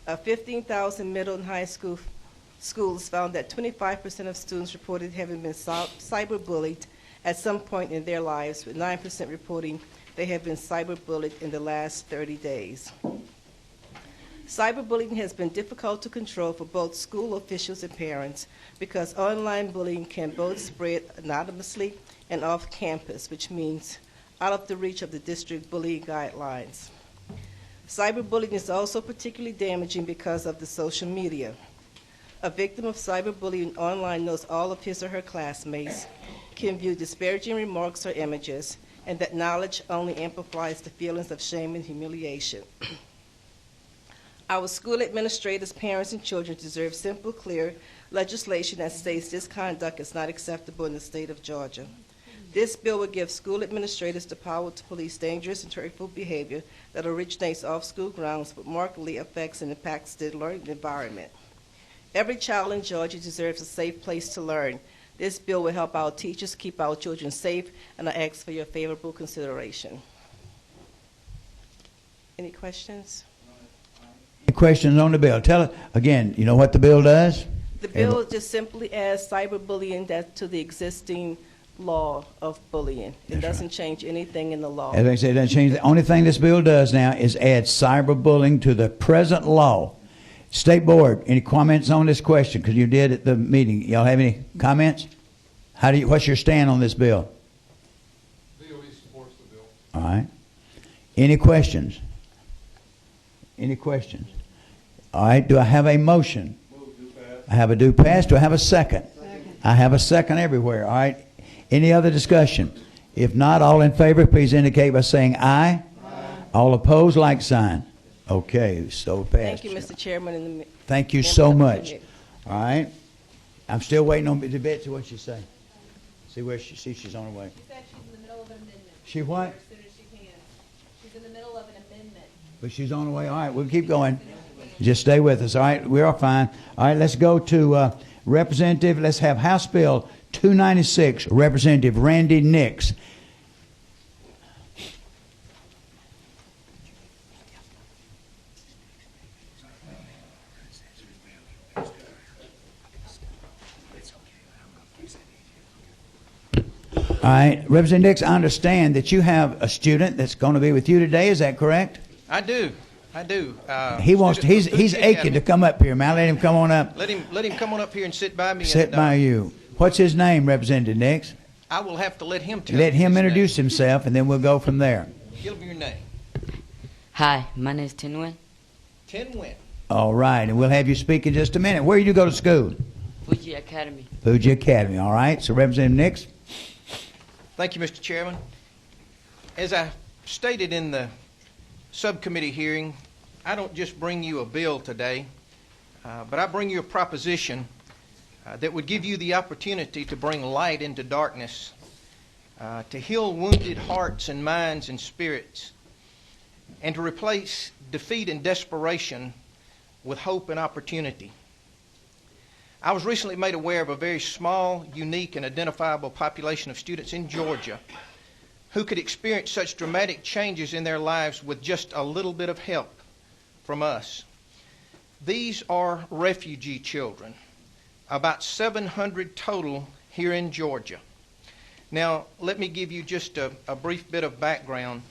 of 15,000 middle and high schools found that 25% of students reported having been cyberbullied at some point in their lives, with 9% reporting they have been cyberbullied in the last 30 days. Cyberbullying has been difficult to control for both school officials and parents because online bullying can both spread anonymously and off campus, which means out of the reach of the district bullying guidelines. Cyberbullying is also particularly damaging because of the social media. A victim of cyberbullying online knows all of his or her classmates, can view disparaging remarks or images, and that knowledge only amplifies the feelings of shame and humiliation. Our school administrators, parents, and children deserve simple, clear legislation that states this conduct is not acceptable in the state of Georgia. This bill will give school administrators the power to police dangerous and hurtful behavior that originates off school grounds but markedly affects and impacts the learning environment. Every child in Georgia deserves a safe place to learn. This bill will help our teachers keep our children safe, and I ask for your favorable consideration. Any questions? Questions on the bill? Tell it again. You know what the bill does? The bill just simply adds cyberbullying to the existing law of bullying. It doesn't change anything in the law. As I said, it doesn't change. The only thing this bill does now is add cyberbullying to the present law. State Board, any comments on this question? Because you did at the meeting. Y'all have any comments? What's your stand on this bill? DOE supports the bill. All right. Any questions? Any questions? All right. Do I have a motion? I have a do pass. Do I have a second? I have a second everywhere. All right. Any other discussion? If not, all in favor, please indicate by saying aye. All opposed, like sign. Okay. So passed. Thank you, Mr. Chairman. And thank you so much. All right. I'm still waiting on Betsy. What she say? See she's on her way. She said she's in the middle of an amendment. She what? As soon as she can. She's in the middle of an amendment. But she's on the way. All right, we'll keep going. Just stay with us. All right, we're all fine. All right, let's go to Representative. Let's have House Bill 296, Representative Randy Nix. All right, Representative Nix, I understand that you have a student that's going to be with you today. Is that correct? I do. He's aching to come up here, man. Let him come on up. Let him come on up here and sit by me. Sit by you. What's his name, Representative Nix? I will have to let him tell Let him introduce himself, and then we'll go from there. Give me your name. Hi, my name is Tinwin. Tinwin. All right, and we'll have you speak in just a minute. Where do you go to school? Fuji Academy. Fuji Academy. All right. So, Representative Nix. Thank you, Mr. Chairman. As I stated in the subcommittee hearing, I don't just bring you a bill today, but I bring you a proposition that would give you the opportunity to bring light into darkness, to heal wounded hearts and minds and spirits, and to replace defeat and desperation with hope and opportunity. I was recently made aware of a very small, unique, and identifiable population of students in Georgia who could experience such dramatic changes in their lives with just a little bit of help from us. These are refugee children, about 700 total here in Georgia. Now, let me give you just a brief bit of background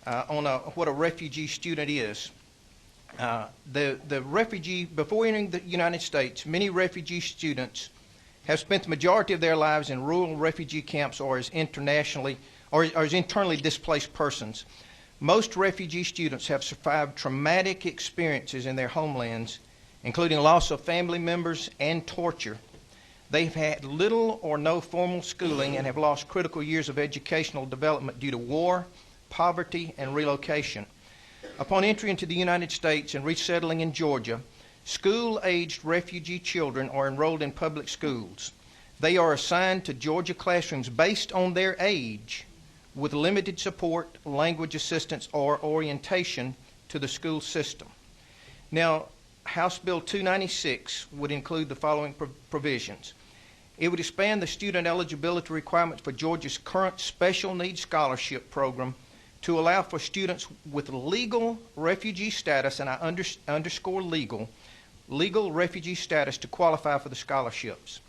on what a refugee student is. The refugee, before entering the United States, many refugee students have spent the majority of their lives in rural refugee camps or as internally displaced persons. Most refugee students have survived traumatic experiences in their homelands, including loss of family members and torture. They've had little or no formal schooling and have lost critical years of educational development due to war, poverty, and relocation. Upon entry into the United States and resettling in Georgia, school-aged refugee children are enrolled in public schools. They are assigned to Georgia classrooms based on their age, with limited support, language assistance, or orientation to the school system. Now, House Bill 296 would include the following provisions. It would expand the student eligibility requirements for Georgia's current special needs scholarship program to allow for students with legal refugee status, and I underscore legal refugee status to qualify for the scholarships.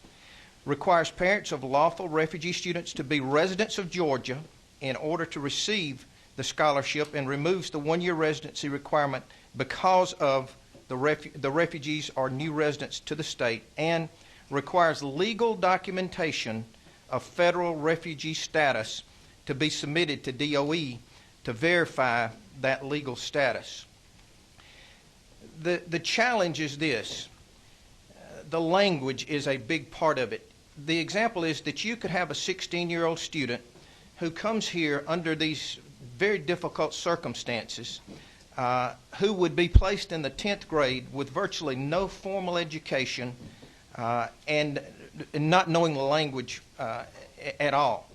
Requires parents of lawful refugee students to be residents of Georgia in order to receive the scholarship, and removes the one-year residency requirement because of the refugees are new residents to the state, and requires legal documentation of federal refugee status to be submitted to DOE to verify that legal status. The challenge is this. The language is a big part of it. The example is that you could have a 16-year-old student who comes here under these very difficult circumstances, who would be placed in the 10th grade with virtually no formal education and not knowing the language at all.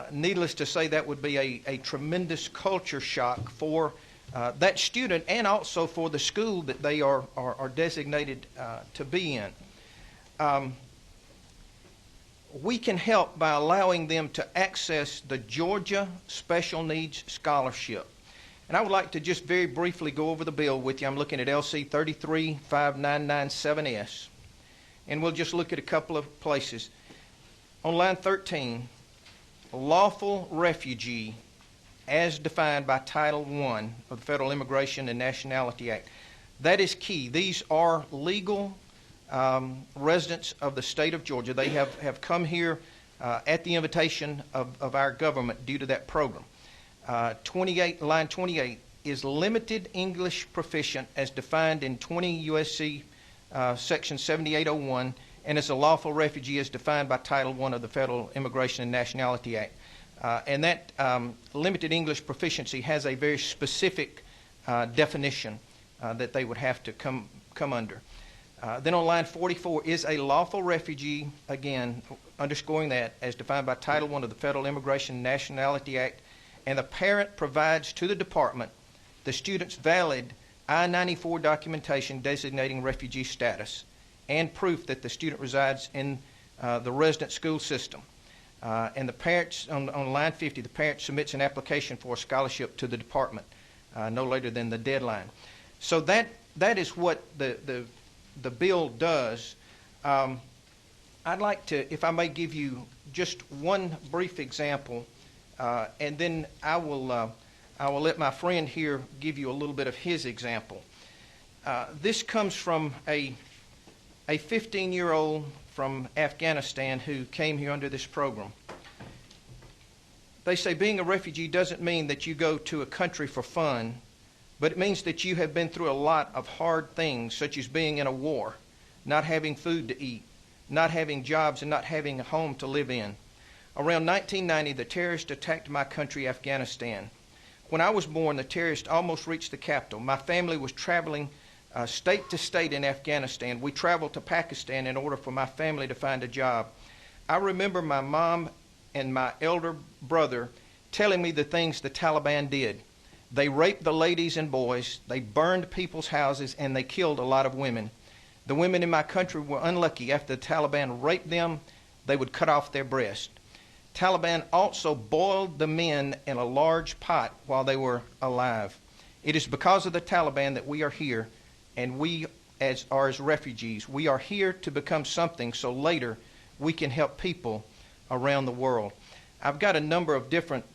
Needless to say, that would be a tremendous culture shock for that student and also for the school that they are designated to be in. We can help by allowing them to access the Georgia Special Needs Scholarship. And I would like to just very briefly go over the bill with you. I'm looking at LC 33597S. And we'll just look at a couple of places. On line 13, lawful refugee as defined by Title I of the Federal Immigration and Nationality Act. That is key. These are legal residents of the state of Georgia. They have come here at the invitation of our government due to that program. Line 28 is limited English proficient as defined in 20 U.S.C. Section 7801, and is a lawful refugee as defined by Title I of the Federal Immigration and Nationality Act. And that limited English proficiency has a very specific definition that they would have to come under. Then on line 44 is a lawful refugee, again, underscoring that, as defined by Title I of the Federal Immigration and Nationality Act, and the parent provides to the department the student's valid I-94 documentation designating refugee status and proof that the student resides in the resident school system. And the parents, on line 50, the parent submits an application for a scholarship to the department no later than the deadline. So that is what the bill does. I'd like to, if I may, give you just one brief example, and then I will let my friend here give you a little bit of his example. This comes from a 15-year-old from Afghanistan who came here under this program. They say being a refugee doesn't mean that you go to a country for fun, but it means that you have been through a lot of hard things, such as being in a war, not having food to eat, not having jobs, and not having a home to live in. Around 1990, the terrorists attacked my country, Afghanistan. When I was born, the terrorists almost reached the capital. My family was traveling state to state in Afghanistan. We traveled to Pakistan in order for my family to find a job. I remember my mom and my elder brother telling me the things the Taliban did. They raped the ladies and boys, they burned people's houses, and they killed a lot of women. The women in my country were unlucky. After the Taliban raped them, they would cut off their breast. Taliban also boiled the men in a large pot while they were alive. It is because of the Taliban that we are here, and we are as refugees. We are here to become something so later we can help people around the world. I've got a number of different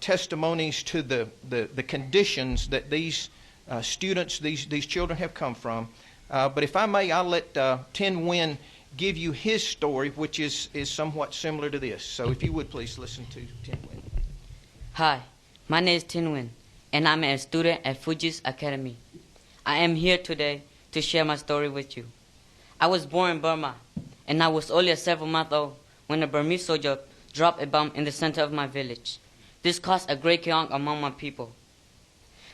testimonies to the conditions that these students, these children have come from. But if I may, I'll let Tin Nguyen give you his story, which is somewhat similar to this. So if you would please listen to Tin Nguyen. Hi, my name is Tin Nguyen, and I'm a student at Fuji's Academy. I am here today to share my story with you. I was born in Burma, and I was only 7 months old when a Burmese soldier dropped a bomb in the center of my village. This caused a great chaos among my people.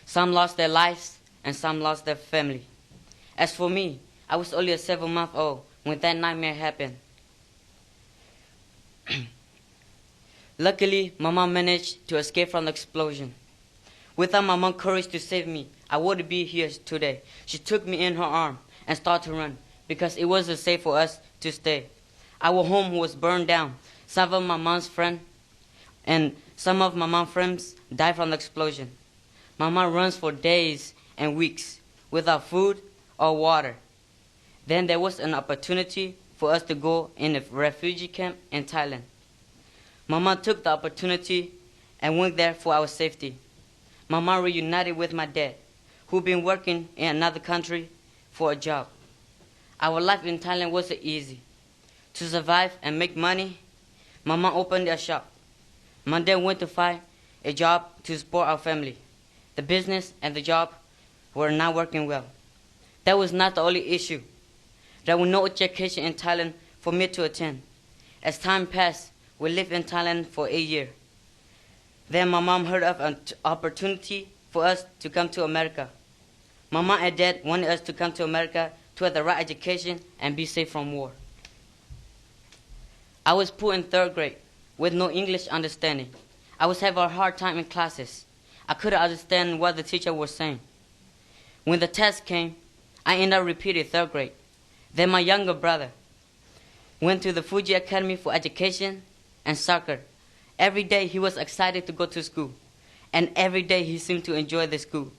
Some lost their lives, and some lost their family. As for me, I was only 7 months old when that nightmare happened. Luckily, my mom managed to escape from the explosion. Without my mom's courage to save me, I wouldn't be here today. She took me in her arm and started to run because it wasn't safe for us to stay. Our home was burned down. Some of my mom's friends and some of my mom's friends died from the explosion. My mom runs for days and weeks without food or water. Then there was an opportunity for us to go in a refugee camp in Thailand. Mama took the opportunity and went there for our safety. Mama reunited with my dad, who'd been working in another country for a job. Our life in Thailand wasn't easy. To survive and make money, Mama opened a shop. My dad went to find a job to support our family. The business and the job were not working well. That was not the only issue. There was no education in Thailand for me to attend. As time passed, we lived in Thailand for 8 years. Then my mom heard of an opportunity for us to come to America. Mama and Dad wanted us to come to America to have the right education and be safe from war. I was put in 3rd grade with no English understanding. I was having a hard time in classes. I couldn't understand what the teacher was saying. When the test came, I ended up repeating 3rd grade. Then my younger brother went to the Fuji Academy for education and soccer. Every day he was excited to go to school, and every day he seemed to enjoy the school.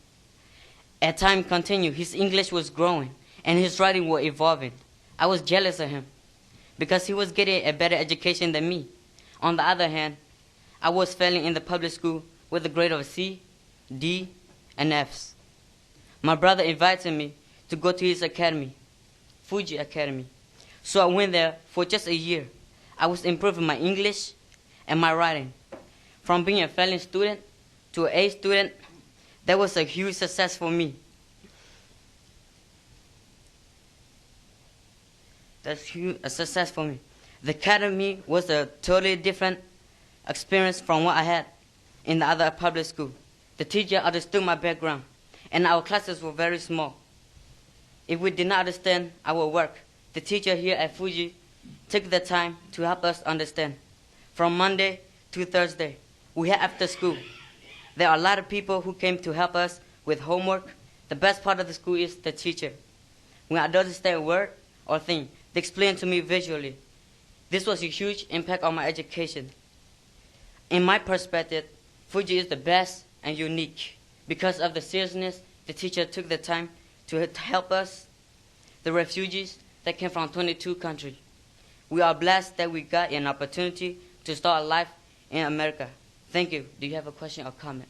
As time continued, his English was growing, and his writing was evolving. I was jealous of him because he was getting a better education than me. On the other hand, I was failing in the public school with a grade of C, D, and Fs. My brother invited me to go to his academy, Fuji Academy. So I went there for just a year. I was improving my English and my writing. From being a failing student to an A student, that was a huge success for me. That's a success for me. The academy was a totally different experience from what I had in the other public school. The teacher understood my background, and our classes were very small. If we did not understand our work, the teacher here at Fuji took the time to help us understand. From Monday to Thursday, we had after school. There are a lot of people who came to help us with homework. The best part of the school is the teacher. When I don't understand a word or thing, they explain to me visually. This was a huge impact on my education. In my perspective, Fuji is the best and unique. Because of the seriousness, the teacher took the time to help us, the refugees that came from 22 countries. We are blessed that we got an opportunity to start a life in America. Thank you. Do you have a question or comment?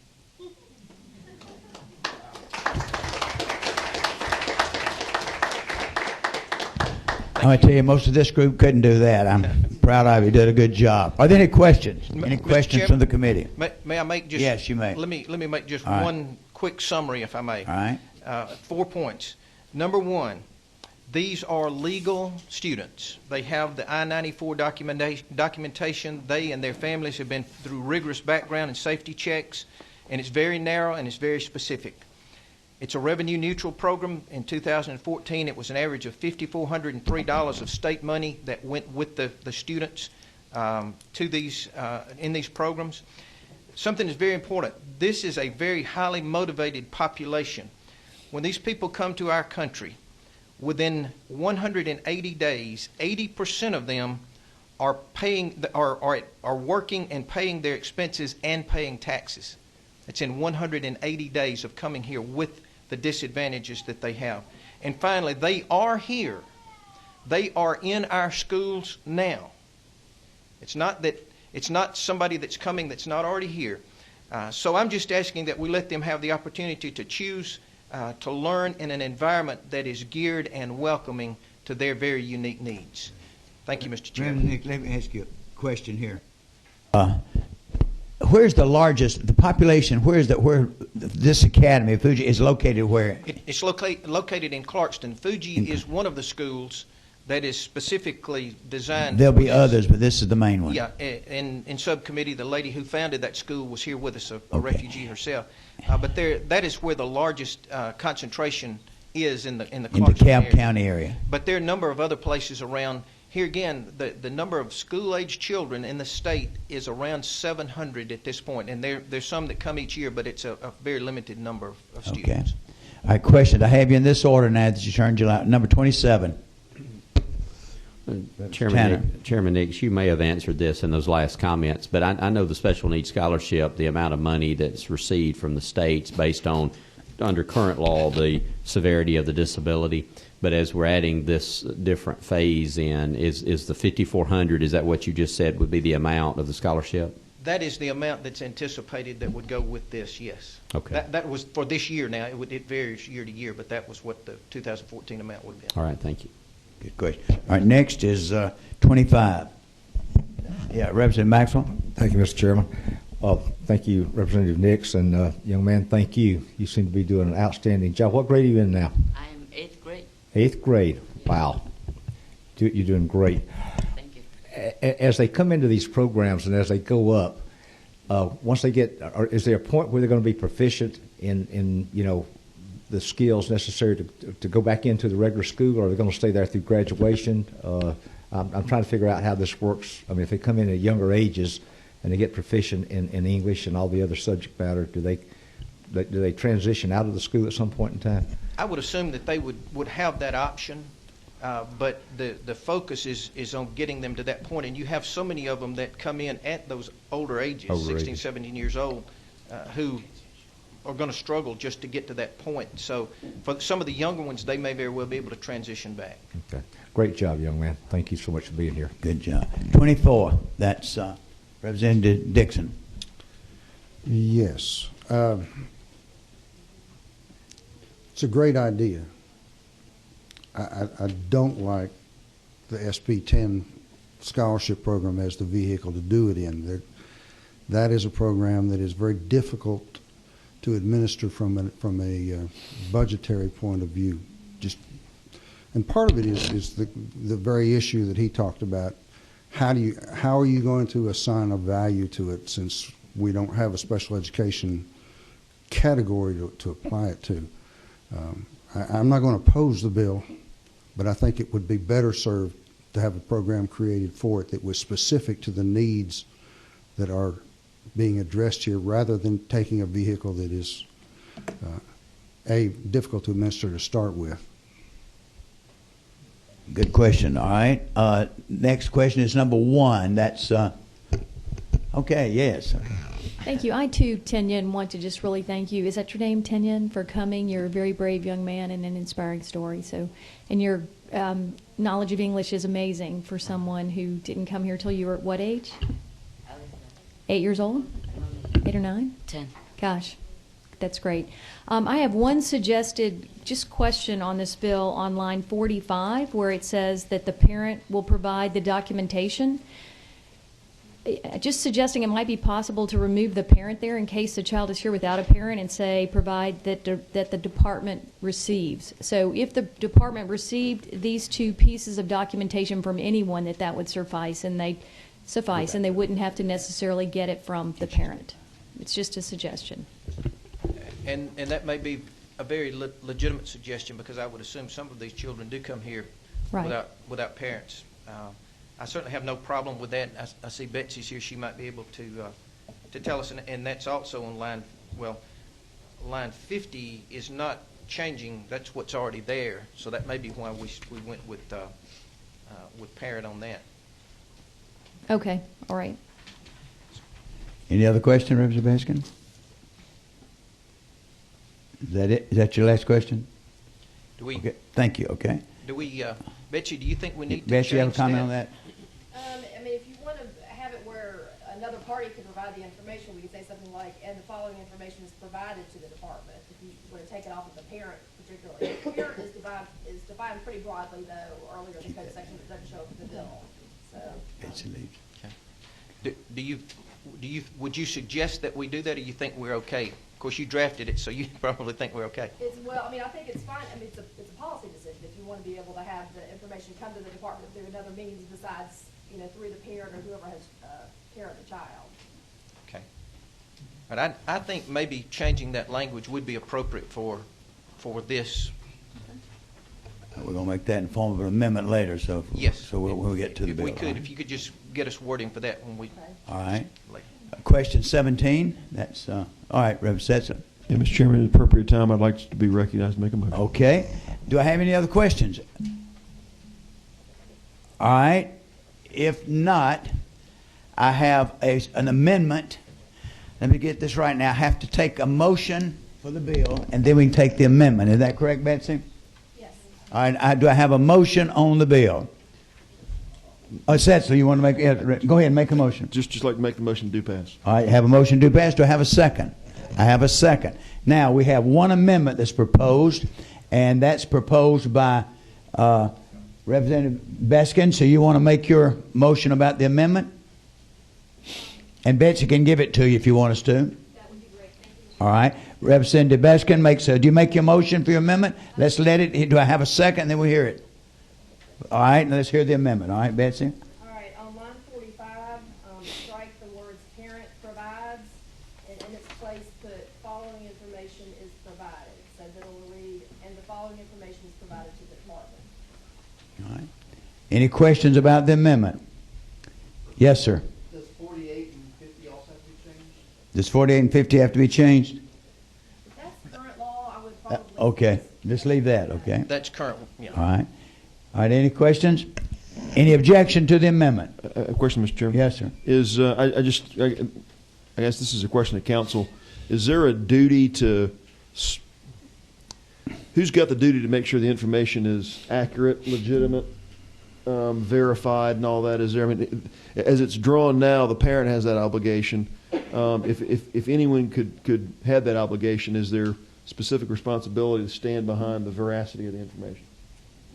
I'm going to tell you, most of this group couldn't do that. I'm proud of you. You did a good job. Are there any questions? Any questions from the committee? May I make just... Yes, you may. Let me make just All right. one quick summary, if I may. All right. 4 points. Number one, These are legal students. They have the I-94 documentation. They and their families have been through rigorous background and safety checks, and it's very narrow and it's very specific. It's a revenue-neutral program. In 2014, it was an average of $5,403 of state money that went with the students to these in these programs. Something is very important. This is a very highly motivated population. When these people come to our country, within 180 days, 80% of them are working and paying their expenses and paying taxes. It's in 180 days of coming here with the disadvantages that they have. And finally, they are here. They are in our schools now. It's not somebody that's coming that's not already here. So I'm just asking that we let them have the opportunity to choose to learn in an environment that is geared and welcoming to their very unique needs. Thank you, Mr. Chairman. Nick, let me ask you a question here. Where's the largest, the population, where this academy, Fuji, is located where? It's located in Clarkston. Fuji is one of the schools that is specifically designed. There'll be others, but this is the main one. Yeah, in subcommittee, the lady who founded that school was here with us, a refugee herself. But that is where the largest concentration is in the Clarkston DeKalb County area. But there are a number of other places around. Here again, the number of school-age children in the state is around 700 at this point, and there's some that come each year, but it's a very limited number of students. Okay. All right, question. I have you in this order now that you turned your light. Number 27. Chairman Nix, you may have answered this in those last comments, but I know the special needs scholarship, the amount of money that's received from the states based on, under current law, the severity of the disability. But as we're adding this different phase in, is the $5,400, is that what you just said would be the amount of the scholarship? That is the amount that's anticipated that would go with this, yes. Okay. That was for this year now. It varies year to year, but that was what the 2014 amount would be. All right, thank you. Good question. All right, next is 25. Yeah, Representative Maxwell. Thank you, Mr. Chairman. Thank you, Representative Nix, and young man, thank you. You seem to be doing an outstanding job. What grade are you in now? I am 8th grade. 8th grade. Wow. You're doing great. Thank you. As they come into these programs and as they go up, once they get, is there a point where they're going to be proficient in the skills necessary to go back into the regular school, or are they going to stay there through graduation? I'm trying to figure out how this works. I mean, if they come in at younger ages and they get proficient in English and all the other subject matter, do they transition out of the school at some point in time? I would assume that they would have that option, but the focus is on getting them to that point. And you have so many of them that come in at those older ages, 16, 17 years old, who are going to struggle just to get to that point. So for some of the younger ones, they may very well be able to transition back. Okay. Great job, young man. Thank you so much for being here. Good job. 24. That's Representative Dixon. Yes. It's a great idea. I don't like the SB 10 scholarship program as the vehicle to do it in. That is a program that is very difficult to administer from a budgetary point of view. And part of it is the very issue that he talked about. How are you going to assign a value to it, since we don't have a special education category to apply it to? I'm not going to oppose the bill, but I think it would be better served to have a program created for it that was specific to the needs that are being addressed here, rather than taking a vehicle that is difficult to administer to start with. Good question. All right. Next question is number 1. That's okay. Yes. Thank you. I too, Tenyan, want to just really thank you. Is that your name, Tenyan, for coming? You're a very brave young man and an inspiring story. So, and your knowledge of English is amazing for someone who didn't come here till you were at what age? 8 years old? 8 or 9? 10. Gosh, that's great. I have one suggested just question on this bill on line 45, where it says that the parent will provide the documentation. just suggesting it might be possible to remove the parent there in case the child is here without a parent and say provide that the department receives. So if the department received these two pieces of documentation from anyone, that would suffice, and they wouldn't have to necessarily get it from the parent. It's just a suggestion. And that may be a very legitimate suggestion, because I would assume some of these children do come here Right. without parents. I certainly have no problem with that. I see Betsy's here. She might be able to tell us, and that's also on line 50 is not changing. That's what's already there. So that may be why we went with parent on that. Okay, all right. Any other question, Representative Baskin? Is that it? Is that your last question? Do we? Okay. Thank you. Okay. Do we? Betsy, do you think we need to Betsy, you have a change comment on that? I mean, if you want to have it where another party could provide the information, we could say something like, and the following information is provided to the department. If you were to take it off of the parent particularly. The parent is defined pretty broadly, though, earlier in the code section that doesn't show up in the bill. So. Betsy leaves. Would you suggest that we do that, or you think we're okay? Of course, you drafted it, so you probably think we're okay. I mean, I think it's fine. I mean, it's a policy decision. If you want to be able to have the information come to the department through another means besides, through the parent or whoever has care of the child. Okay. But I think maybe changing that language would be appropriate for this. We're going to make that in form of an amendment later, so Yes. So we'll get to the bill. If we could, if you could just get us wording for that when we. All right. Question 17. That's all right, Reverend Setzer. Yeah, Mr. Chairman, at the appropriate time, I'd like to be recognized and make a motion. Okay. Do I have any other questions? All right. If not, I have an amendment. Let me get this right now. I have to take a motion for the bill, and then we can take the amendment. Is that correct, Betsy? Yes. All right. Do I have a motion on the bill? Oh, Setzer, you want to make? Yeah, go ahead and make a motion. Just like to make the motion do pass. All right. Have a motion do pass. Do I have a second? I have a second. Now we have one amendment that's proposed, and that's proposed by Representative Baskin. So you want to make your motion about the amendment? And Betsy can give it to you if you want us to. That would be great. Thank you. All right. Representative Baskin makes do you make your motion for your amendment? Let's let it. Do I have a second? Then we'll hear it. All right. Now let's hear the amendment. All right, Betsy? All right. On line 45, strike the words parent provides, and in its place put following information is provided. So that it'll read, and the following information is provided to the department. All right. Any questions about the amendment? Yes, sir. Does 48 and 50 also have to be changed? Does 48 and 50 have to be changed? If that's current law, I would probably. Okay. Just leave that, okay? That's current. Yeah. All right. All right, any questions? Any objection to the amendment? A question, Mr. Chairman. Yes, sir. Is I guess this is a question to council. Is there a duty to who's got the duty to make sure the information is accurate, legitimate, verified, and all that? Is there? I mean, as it's drawn now, the parent has that obligation. If anyone could have that obligation, is there specific responsibility to stand behind the veracity of the information?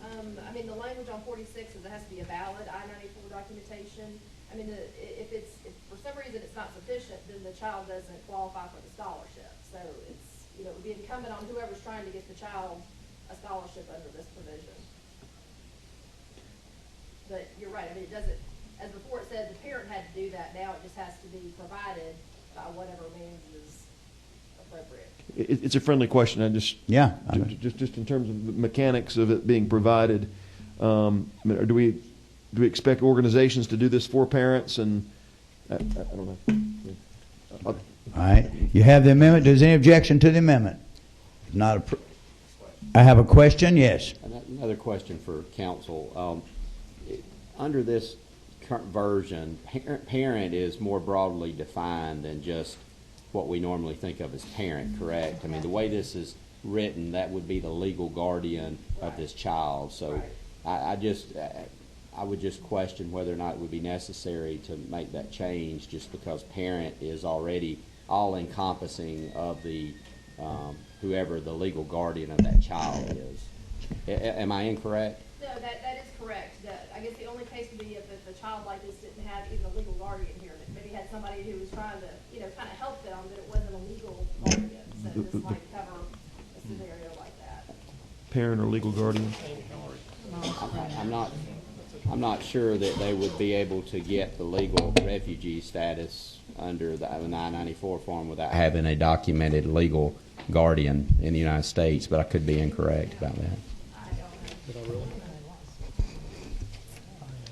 I mean, the language on 46 is it has to be a valid I-94 documentation. I mean, if for some reason it's not sufficient, then the child doesn't qualify for the scholarship. So it's, it would be incumbent on whoever's trying to get the child a scholarship under this provision. But you're right. I mean, it doesn't, as before it said the parent had to do that. Now it just has to be provided by whatever means is appropriate. It's a friendly question. I just just in terms of the mechanics of it being provided. Do we expect organizations to do this for parents? And I don't know. All right. You have the amendment. Is there any objection to the amendment? Not. I have a question. Yes. Another question for council. Under this current version, parent is more broadly defined than just what we normally think of as parent, correct? I mean, the way this is written, that would be the legal guardian of this child. So I would just question whether or not it would be necessary to make that change, just because parent is already all encompassing of the whoever the legal guardian of that child is. Am I incorrect? No, that is correct. I guess the only case would be if a child like this didn't have even a legal guardian here, that maybe had somebody who was trying to, kind of help them, but it wasn't a legal guardian. So this might cover a scenario like that. Parent or legal guardian? I'm not sure that they would be able to get the legal refugee status under the 994 form without having a documented legal guardian in the United States, but I could be incorrect about that.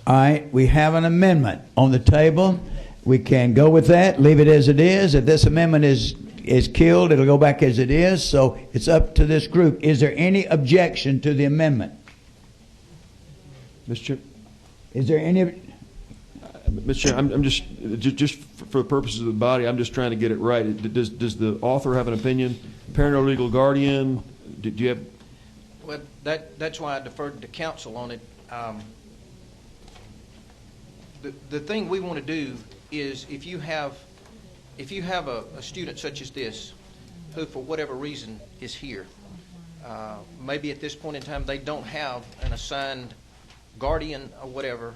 All right, we have an amendment on the table. We can go with that, leave it as it is. If this amendment is killed, it'll go back as it is. So it's up to this group. Is there any objection to the amendment? Mr. Chair? Is there any? Mr. Chair, I'm just for the purposes of the body, I'm just trying to get it right. Does the author have an opinion? Parent or legal guardian? Do you have? Well, that's why I deferred to counsel on it. The thing we want to do is if you have a student such as this who for whatever reason is here, maybe at this point in time they don't have an assigned guardian or whatever,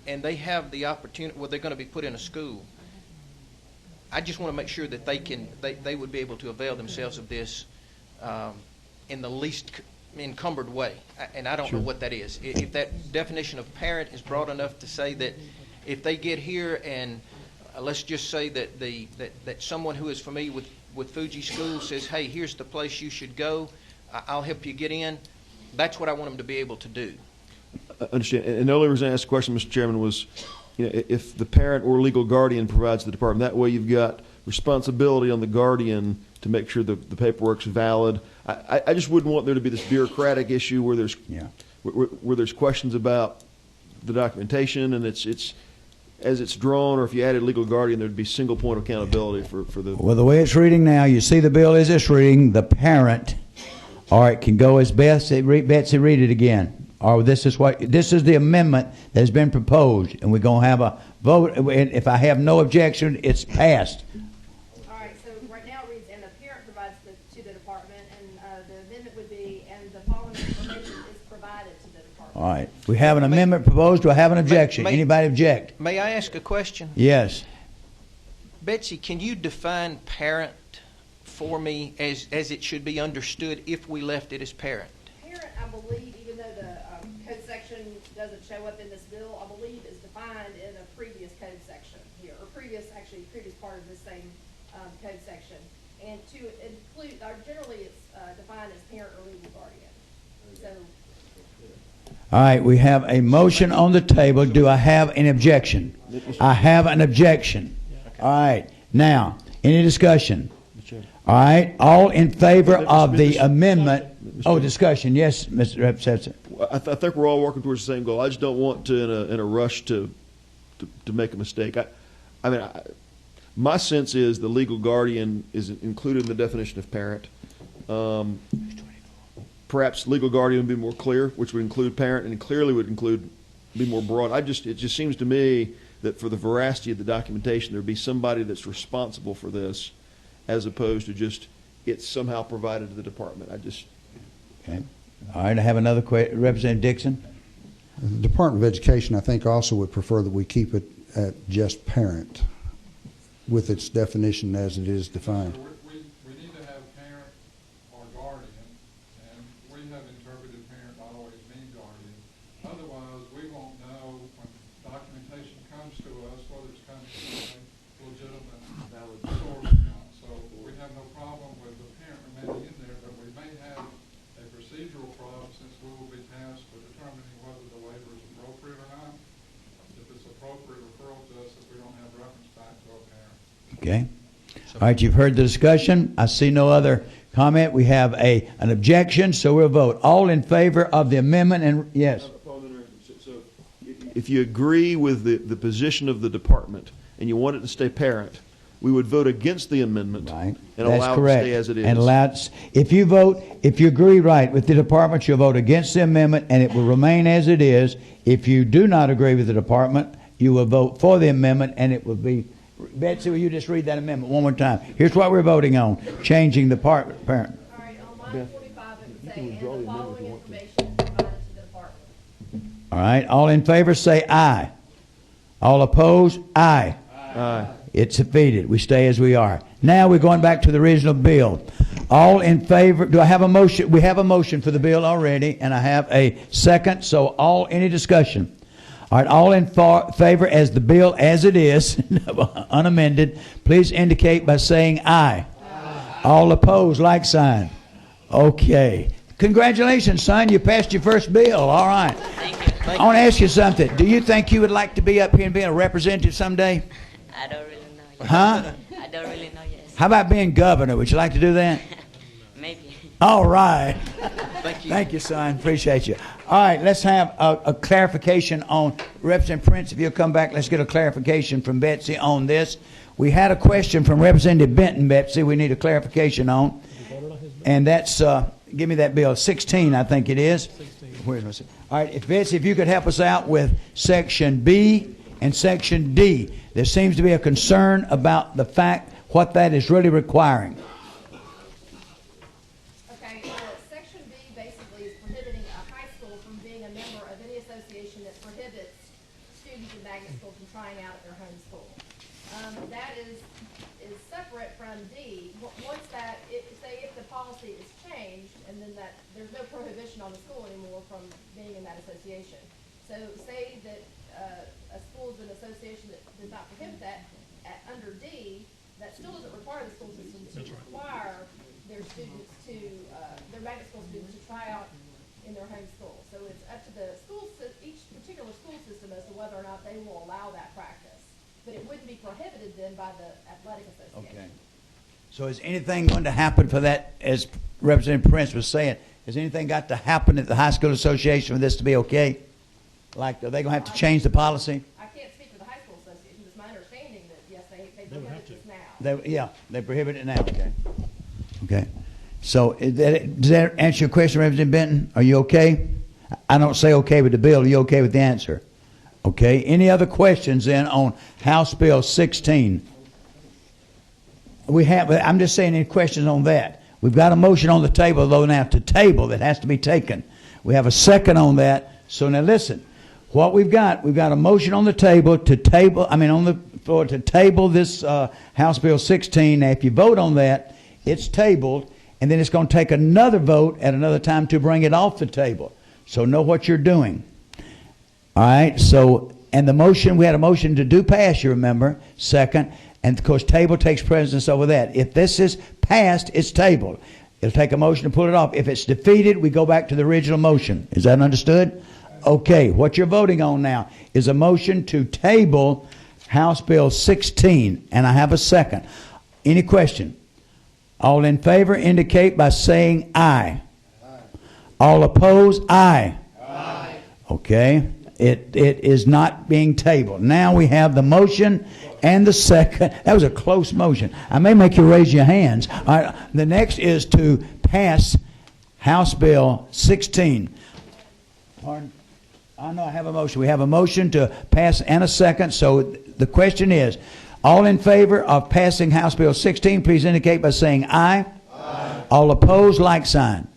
and they have the opportunity, well, they're going to be put in a school. I just want to make sure that they would be able to avail themselves of this in the least encumbered way, and I don't know what that is. If that definition of parent is broad enough to say that if they get here and let's just say that someone who is familiar with Fuji School says, hey, here's the place you should go, I'll help you get in, that's what I want them to be able to do. I understand. And the only reason I asked the question, Mr. Chairman, was if the parent or legal guardian provides the department, that way you've got responsibility on the guardian to make sure the paperwork's valid. I just wouldn't want there to be this bureaucratic issue where there's questions about the documentation and it's as it's drawn, or if you added legal guardian, there'd be single point of accountability for the. Well, the way it's reading now, you see the bill as it's reading. The parent, all right, can go as Betsy read it again. Or this is the amendment that has been proposed, and we're gonna have a vote. And if I have no objection, it's passed. All right. So right now it reads, and the parent provides to the department, and the amendment would be, and the following information is provided to the department. All right. We have an amendment proposed. Do I have an objection? Anybody object? May I ask a question? Yes. Betsy, can you define parent for me as it should be understood if we left it as parent? Parent, I believe, even though the code section doesn't show up in this bill, I believe is defined in a previous code section here, or previous part of this same code section. And to include, generally it's defined as parent or legal guardian. So. All right, we have a motion on the table. Do I have an objection? I have an objection. All right. Now, any discussion? All right. All in favor of the amendment? Oh, discussion. Yes, Mr. Representative. I think we're all working towards the same goal. I just don't want to, in a rush, to make a mistake. My sense is the legal guardian is included in the definition of parent. Perhaps legal guardian would be more clear, which would include parent, and clearly would be more broad. It just seems to me that for the veracity of the documentation, there would be somebody that's responsible for this, as opposed to just it's somehow provided to the department. Okay. All right, I have another question. Representative Dixon? The Department of Education, I think, also would prefer that we keep it at just parent with its definition as it is defined. We need to have parent or guardian, and we have interpreted parent not always mean guardian. Otherwise, we won't know when documentation comes to us whether it's coming from a legitimate, valid source or not. So we have no problem with the parent remaining in there, but we may have a procedural problem since we will be tasked with determining whether the waiver is appropriate or not. If it's appropriate, referral to us if we don't have reference back to a parent. Okay. All right, you've heard the discussion. I see no other comment. We have an objection, so we'll vote. All in favor of the amendment, and yes. So if you agree with the position of the department and you want it to stay parent, we would vote against the amendment and allow it to stay as it is. And if you agree with the department, you'll vote against the amendment and it will remain as it is. If you do not agree with the department, you will vote for the amendment and it will be. Betsy, will you just read that amendment one more time? Here's what we're voting on, changing the parent. All right, on line 45 it would say, and the following information is provided to the department. All right. All in favor say aye. All opposed, aye. Aye. It's defeated. We stay as we are. Now we're going back to the original bill. All in favor, do I have a motion? We have a motion for the bill already, and I have a second, so any discussion? All right, all in favor as the bill as it is, unamended, please indicate by saying aye. Aye. All opposed, like sign. Okay. Congratulations, son. You passed your first bill. All right. Thank you. I want to ask you something. Do you think you would like to be up here and be a representative someday? I don't really know yet. Huh? I don't really know yet. How about being governor? Would you like to do that? Maybe. All right. Thank you. Thank you, son. Appreciate you. All right, let's have a clarification on Representative Prince. If you'll come back, let's get a clarification from Betsy on this. We had a question from Representative Benton, Betsy, we need a clarification on. And that's, give me that bill, 16, I think it is. 16. Where is it? All right, Betsy, if you could help us out with Section B and Section D. There seems to be a concern about the fact what that is really requiring. Okay, Section B basically is prohibiting a high school from being a member of any association that prohibits students in magnet school from trying out at their home school. That is separate from D. Once that, say if the policy is changed and then that there's no prohibition on the school anymore from being in that association. So say that a school is an association that does not prohibit that, under D, that still doesn't require the school system to require their students to, their magnet school students to try out in their home school. So it's up to the school, each particular school system as to whether or not they will allow that practice. But it wouldn't be prohibited then by the athletic association. Okay. So is anything going to happen for that, as Representative Prince was saying, has anything got to happen at the high school association for this to be okay? Like, are they going to have to change the policy? I can't speak for the high school association. It's my understanding that, yes, they prohibit this now. They prohibit it now. Okay. Okay. So does that answer your question, Representative Benton? Are you okay? I don't say okay with the bill. Are you okay with the answer? Okay. Any other questions then on House Bill 16? I'm just saying any questions on that. We've got a motion on the table, though, now to table that has to be taken. We have a second on that. So now listen, what we've got a motion on the table to table, on the floor to table this House Bill 16. Now, if you vote on that, it's tabled, and then it's going to take another vote at another time to bring it off the table. So know what you're doing. All right, so, and the motion, we had a motion to do pass, you remember, second, and of course table takes precedence over that. If this is passed, it's tabled. It'll take a motion to pull it off. If it's defeated, we go back to the original motion. Is that understood? Okay, what you're voting on now is a motion to table House Bill 16, and I have a second. Any question? All in favor indicate by saying aye. Aye. All opposed, aye. Aye. Okay, it is not being tabled. Now we have the motion and the second. That was a close motion. I may make you raise your hands. All right, the next is to pass House Bill 16. Pardon? I know I have a motion. We have a motion to pass and a second. So the question is, all in favor of passing House Bill 16, please indicate by saying aye. Aye. All opposed, like sign.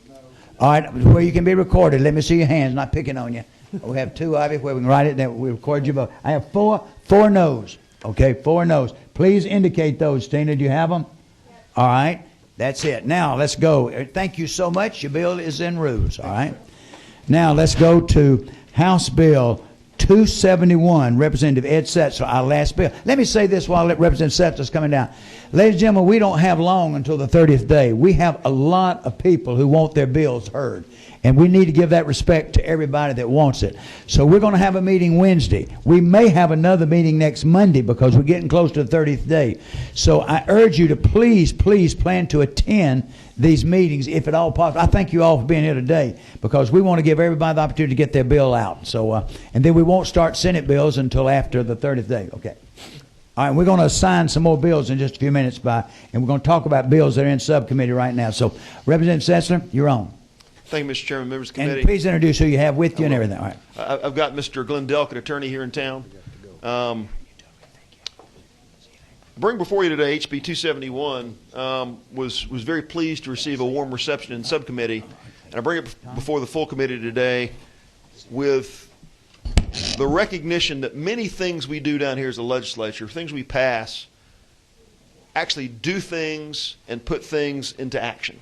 No. All right, where you can be recorded. Let me see your hands, not picking on you. We have two of you where we can write it down. We record your vote. I have four no's. Okay, 4 no's. Please indicate those. Tina, do you have them? Yep. All right, that's it. Now let's go. Thank you so much. Your bill is in rules. All right. Now let's go to House Bill 271, Representative Ed Setzer, our last bill. Let me say this while Representative Setzer is coming down. Ladies and gentlemen, we don't have long until the 30th day. We have a lot of people who want their bills heard, and we need to give that respect to everybody that wants it. So we're going to have a meeting Wednesday. We may have another meeting next Monday because we're getting close to the 30th day. So I urge you to please plan to attend these meetings if at all possible. I thank you all for being here today because we want to give everybody the opportunity to get their bill out. So, and then we won't start Senate bills until after the 30th day. Okay. All right, we're going to assign some more bills in just a few minutes and we're going to talk about bills that are in subcommittee right now. So, Representative Setzer, you're on. Thank you, Mr. Chairman, members of the committee. And please introduce who you have with you and everything. All right. I've got Mr. Glenn Delk, an attorney here in town. Bring before you today HB 271. Was very pleased to receive a warm reception in subcommittee, and I bring it before the full committee today with the recognition that many things we do down here as a legislature, things we pass, actually do things and put things into action.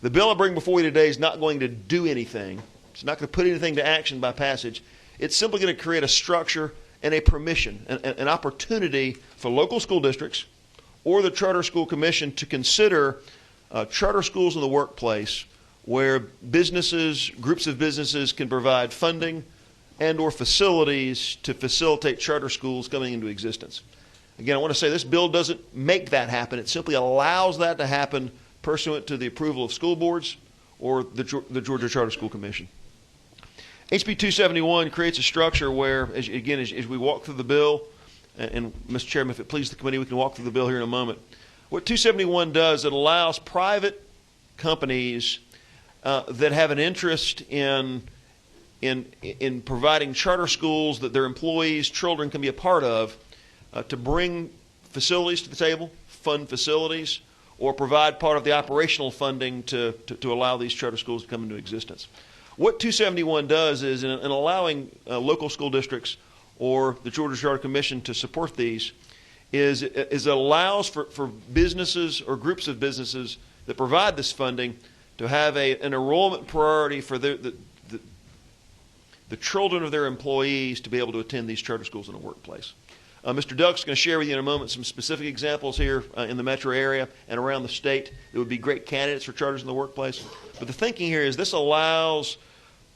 The bill I bring before you today is not going to do anything. It's not going to put anything to action by passage. It's simply going to create a structure and a permission, an opportunity for local school districts or the Charter School Commission to consider charter schools in the workplace where businesses, groups of businesses can provide funding and or facilities to facilitate charter schools coming into existence. Again, I want to say this bill doesn't make that happen. It simply allows that to happen pursuant to the approval of school boards or the Georgia Charter School Commission. HB 271 creates a structure where, as we walk through the bill, and Mr. Chairman, if it pleases the committee, we can walk through the bill here in a moment. What 271 does, it allows private companies that have an interest in providing charter schools that their employees, children can be a part of, to bring facilities to the table, fund facilities, or provide part of the operational funding to allow these charter schools to come into existence. What 271 does is, in allowing local school districts or the Georgia Charter Commission to support these, is it allows for businesses or groups of businesses that provide this funding to have an enrollment priority for the children of their employees to be able to attend these charter schools in the workplace. Mr. Duck's going to share with you in a moment some specific examples here in the metro area and around the state that would be great candidates for charters in the workplace. But the thinking here is this allows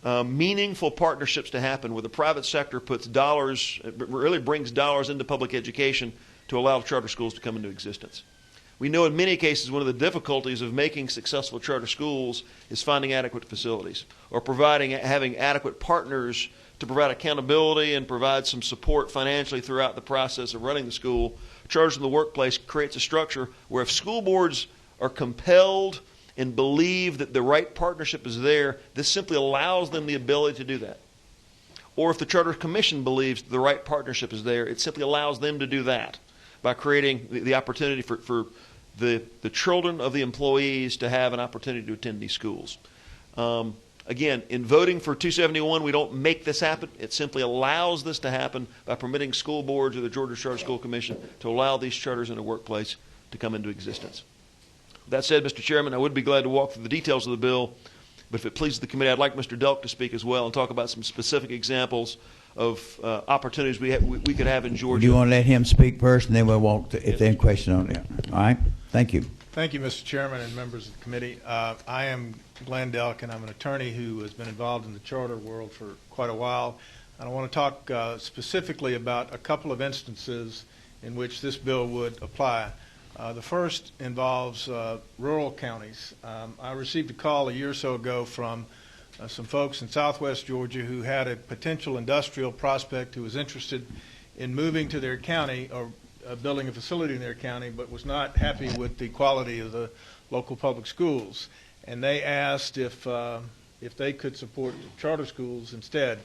meaningful partnerships to happen where the private sector puts dollars, really brings dollars into public education to allow charter schools to come into existence. We know in many cases one of the difficulties of making successful charter schools is finding adequate facilities or having adequate partners to provide accountability and provide some support financially throughout the process of running the school. Charters in the workplace creates a structure where if school boards are compelled and believe that the right partnership is there, this simply allows them the ability to do that. Or if the Charter Commission believes the right partnership is there, it simply allows them to do that by creating the opportunity for the children of the employees to have an opportunity to attend these schools. Again, in voting for 271, we don't make this happen. It simply allows this to happen by permitting school boards or the Georgia Charter School Commission to allow these charters in the workplace to come into existence. That said, Mr. Chairman, I would be glad to walk through the details of the bill, but if it pleases the committee, I'd like Mr. Delk to speak as well and talk about some specific examples of opportunities we could have in Georgia. Do you want to let him speak first, and then we'll walk to, if there's a question on it. All right? Thank you. Thank you, Mr. Chairman and members of the committee. I am Glenn Delk, and I'm an attorney who has been involved in the charter world for quite a while. And I want to talk specifically about a couple of instances in which this bill would apply. The first involves rural counties. I received a call a year or so ago from some folks in southwest Georgia who had a potential industrial prospect who was interested in moving to their county or building a facility in their county, but was not happy with the quality of the local public schools. And they asked if they could support charter schools instead.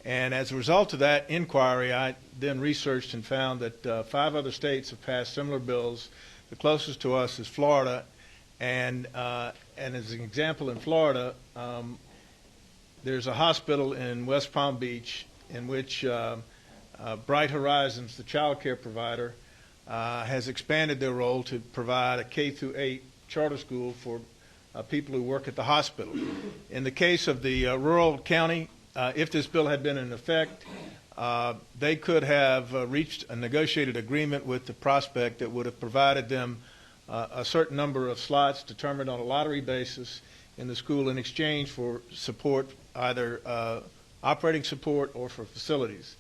And as a result of that inquiry, I then researched and found that 5 other states have passed similar bills. The closest to us is Florida. And as an example, in Florida, there's a hospital in West Palm Beach in which Bright Horizons, the child care provider, has expanded their role to provide a K-8 charter school for people who work at the hospital. In the case of the rural county, if this bill had been in effect, they could have reached a negotiated agreement with the prospect that would have provided them a certain number of slots determined on a lottery basis in the school in exchange for support, either operating support or for facilities.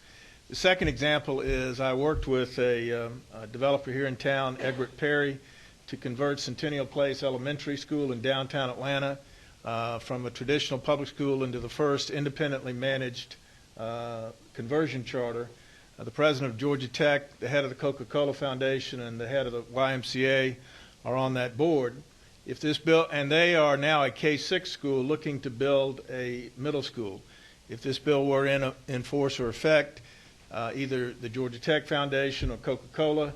The second example is I worked with a developer here in town, Egret Perry, to convert Centennial Place Elementary School in downtown Atlanta from a traditional public school into the first independently managed conversion charter. The president of Georgia Tech, the head of the Coca-Cola Foundation, and the head of the YMCA are on that board. If this bill, and they are now a K-6 school looking to build a middle school. If this bill were in force or effect, either the Georgia Tech Foundation or Coca-Cola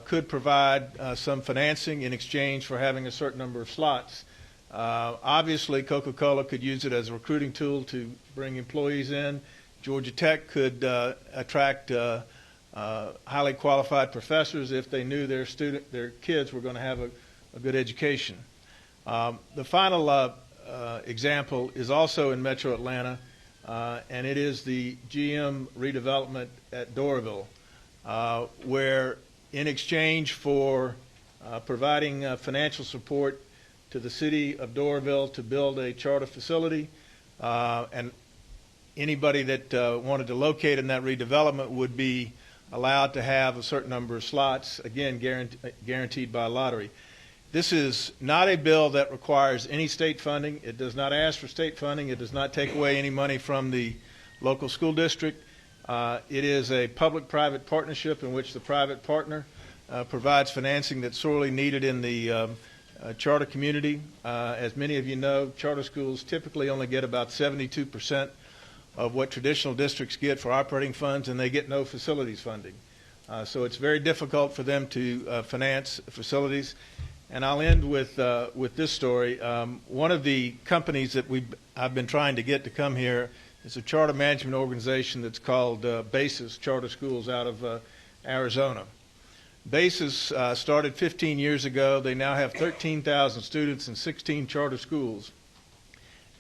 could provide some financing in exchange for having a certain number of slots. Obviously, Coca-Cola could use it as a recruiting tool to bring employees in Georgia Tech could attract highly qualified professors if they knew their kids were going to have a good education. The final example is also in Metro Atlanta, and it is the GM redevelopment at Doraville, where in exchange for providing financial support to the city of Doraville to build a charter facility, and anybody that wanted to locate in that redevelopment would be allowed to have a certain number of slots, again guaranteed by lottery. This is not a bill that requires any state funding. It does not ask for state funding. It does not take away any money from the local school district. It is a public-private partnership in which the private partner provides financing that's sorely needed in the charter community. As many of you know, charter schools typically only get about 72% of what traditional districts get for operating funds, and they get no facilities funding. So it's very difficult for them to finance facilities. And I'll end with this story. One of the companies that I've been trying to get to come here is a charter management organization that's called BASIS Charter Schools out of Arizona. BASIS started 15 years ago. They now have 13,000 students in 16 charter schools.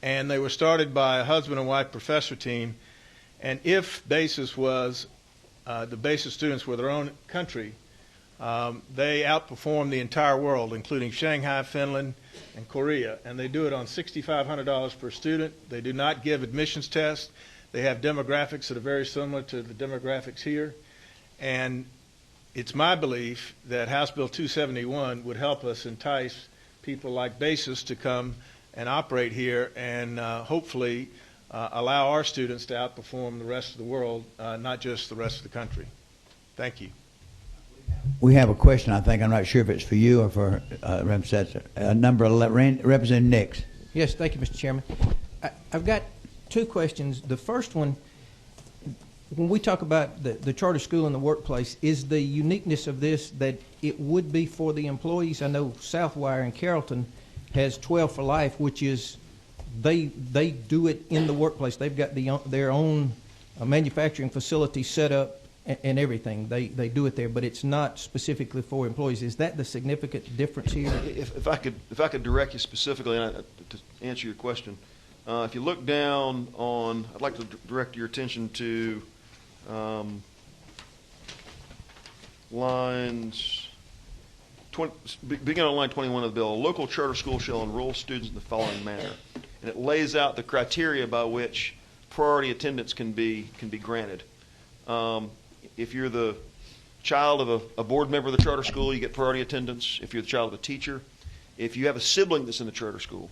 And they were started by a husband and wife professor team. And if BASIS was, the BASIS students were their own country, they outperform the entire world, including Shanghai, Finland, and Korea. And they do it on $6,500 per student. They do not give admissions tests. They have demographics that are very similar to the demographics here. And it's my belief that House Bill 271 would help us entice people like BASIS to come and operate here and hopefully allow our students to outperform the rest of the world, not just the rest of the country. Thank you. We have a question, I think. I'm not sure if it's for you or for Representative Representative Nix. Yes, thank you, Mr. Chairman. I've got two questions. The first one, when we talk about the charter school in the workplace, is the uniqueness of this that it would be for the employees? I know Southwire in Carrollton has 12 for Life, which is they do it in the workplace. They've got their own manufacturing facility set up and everything. They do it there, but it's not specifically for employees. Is that the significant difference here? If I could direct you specifically to answer your question, if you look down on, I'd like to direct your attention to lines 20, beginning on line 21 of the bill. A local charter school shall enroll students in the following manner, and it lays out the criteria by which priority attendance can be granted. If you're the child of a board member of the charter school, you get priority attendance. If you're the child of a teacher, if you have a sibling that's in the charter school,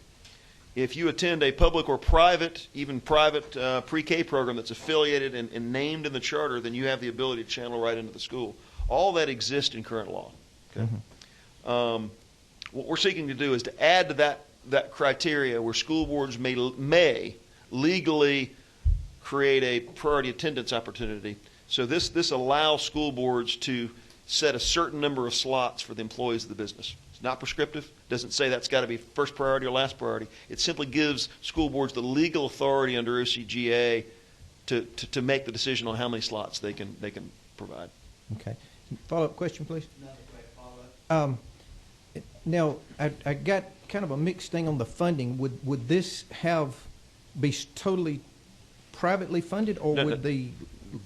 if you attend a public or private, even private pre-K program that's affiliated and named in the charter, then you have the ability to channel right into the school. All that exists in current law. Okay? Mm-hmm. What we're seeking to do is to add to that criteria where school boards may legally create a priority attendance opportunity. So this allows school boards to set a certain number of slots for the employees of the business. It's not prescriptive. It doesn't say that's got to be first priority or last priority. It simply gives school boards the legal authority under OCGA to make the decision on how many slots they can provide. Okay. Follow-up question, please. Now, I got kind of a mixed thing on the funding. Would this be totally privately funded, or would the...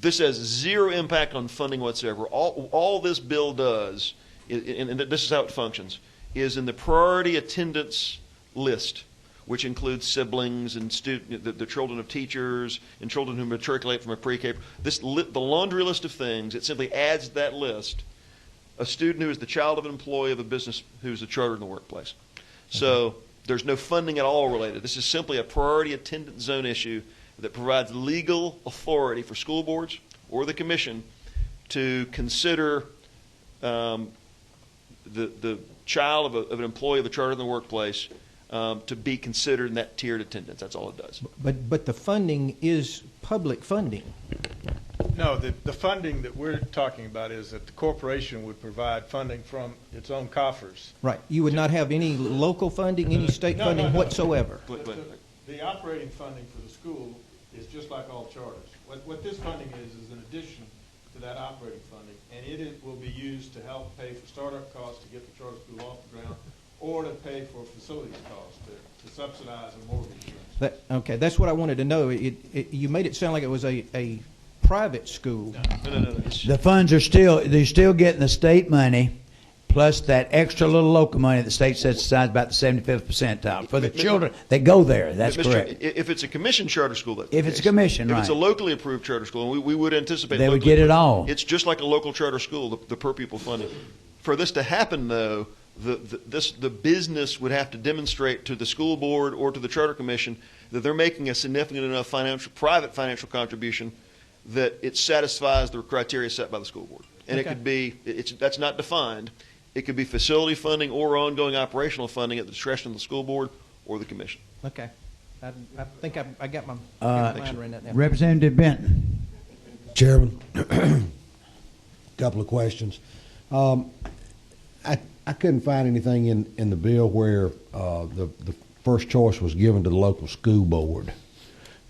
This has zero impact on funding whatsoever. All this bill does, and this is how it functions, is in the priority attendance list, which includes siblings and the children of teachers and children who matriculate from a pre-K. The laundry list of things, it simply adds to that list a student who is the child of an employee of a business who's a charter in the workplace. So there's no funding at all related. This is simply a priority attendance zone issue that provides legal authority for school boards or the commission to consider the child of an employee of the charter in the workplace to be considered in that tiered attendance. That's all it does. But the funding is public funding. No, the funding that we're talking about is that the corporation would provide funding from its own coffers. Right. You would not have any local funding, any state funding whatsoever. The operating funding for the school is just like all charters. What this funding is in addition to that operating funding, and it will be used to help pay for startup costs to get the charter school off the ground, or to pay for facilities costs to subsidize a mortgage. Okay, that's what I wanted to know. You made it sound like it was a private school. No. The funds they're still getting the state money, plus that extra little local money the state sets aside about the 75th percentile for the children that go there. That's correct. If it's a commissioned charter school, that's If it's a commission, If right. it's a locally approved charter school, and we would anticipate They would locally get it approved, all. It's just like a local charter school, the per pupil funding. For this to happen, though, the business would have to demonstrate to the school board or to the charter commission that they're making a significant enough private financial contribution that it satisfies the criteria set by the school board. And it Okay. could be, that's not defined. It could be facility funding or ongoing operational funding at the discretion of the school board or the commission. Okay. I think I got my mind around that now. Representative Benton. Chairman, couple of questions. I couldn't find anything in the bill where the first choice was given to the local school board.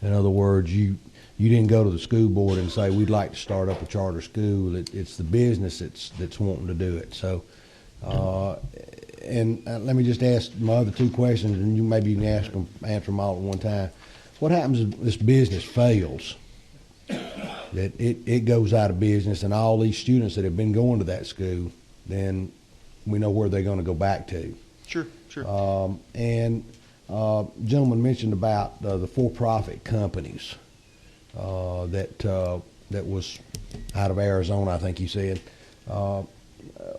In other words, you didn't go to the school board and say, we'd like to start up a charter school. It's the business that's wanting to do it. So, let me just ask my other two questions, and you maybe can answer them all at one time. What happens if this business fails? That it goes out of business, and all these students that have been going to that school, then we know where they're going to go back to. Sure. Gentleman mentioned about the for-profit companies that was out of Arizona, I think you said.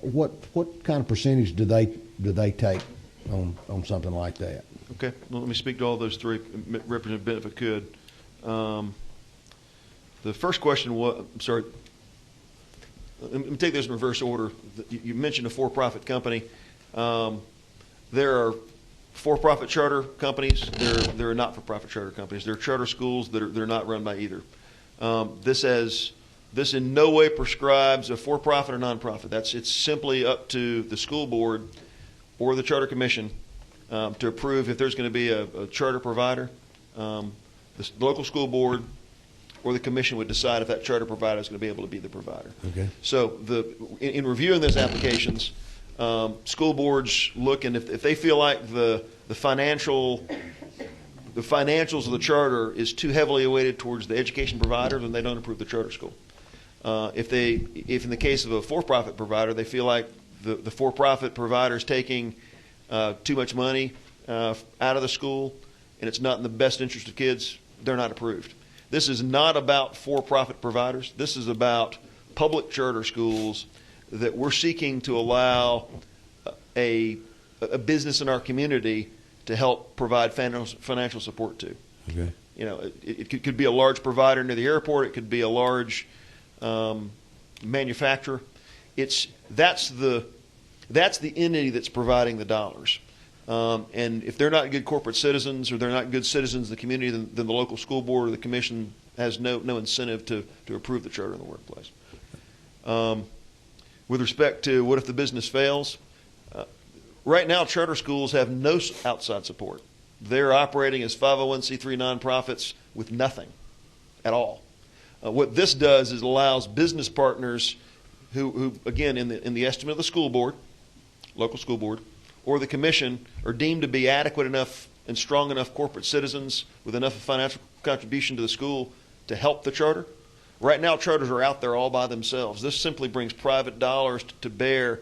What kind of percentage do they take on something like that? Okay. Well, let me speak to all those three. Representative Bennett, if I could. The first question was, I'm sorry, let me take this in reverse order. You mentioned a for-profit company. There are for-profit charter companies. There are not-for-profit charter companies. There are charter schools that are not run by either. This in no way prescribes a for-profit or non-profit. It's simply up to the school board or the charter commission to approve if there's going to be a charter provider. The local school board or the commission would decide if that charter provider is going to be able to be the provider. Okay. So in reviewing those applications, school boards look, and if they feel like the financials of the charter is too heavily weighted towards the education provider, then they don't approve the charter school. If in the case of a for-profit provider, they feel like the for-profit provider is taking too much money out of the school and it's not in the best interest of kids, they're not approved. This is not about for-profit providers. This is about public charter schools that we're seeking to allow a business in our community to help provide financial support to. Okay. You know, it could be a large provider near the airport. It could be a large manufacturer. That's the entity that's providing the dollars. And if they're not good corporate citizens or they're not good citizens of the community, then the local school board or the commission has no incentive to approve the charter in the workplace. With respect to what if the business fails, right now charter schools have no outside support. They're operating as 501c3 nonprofits with nothing at all. What this does is allows business partners who again, in the estimate of the school board, local school board, or the commission, are deemed to be adequate enough and strong enough corporate citizens with enough financial contribution to the school to help the charter. Right now, charters are out there all by themselves. This simply brings private dollars to bear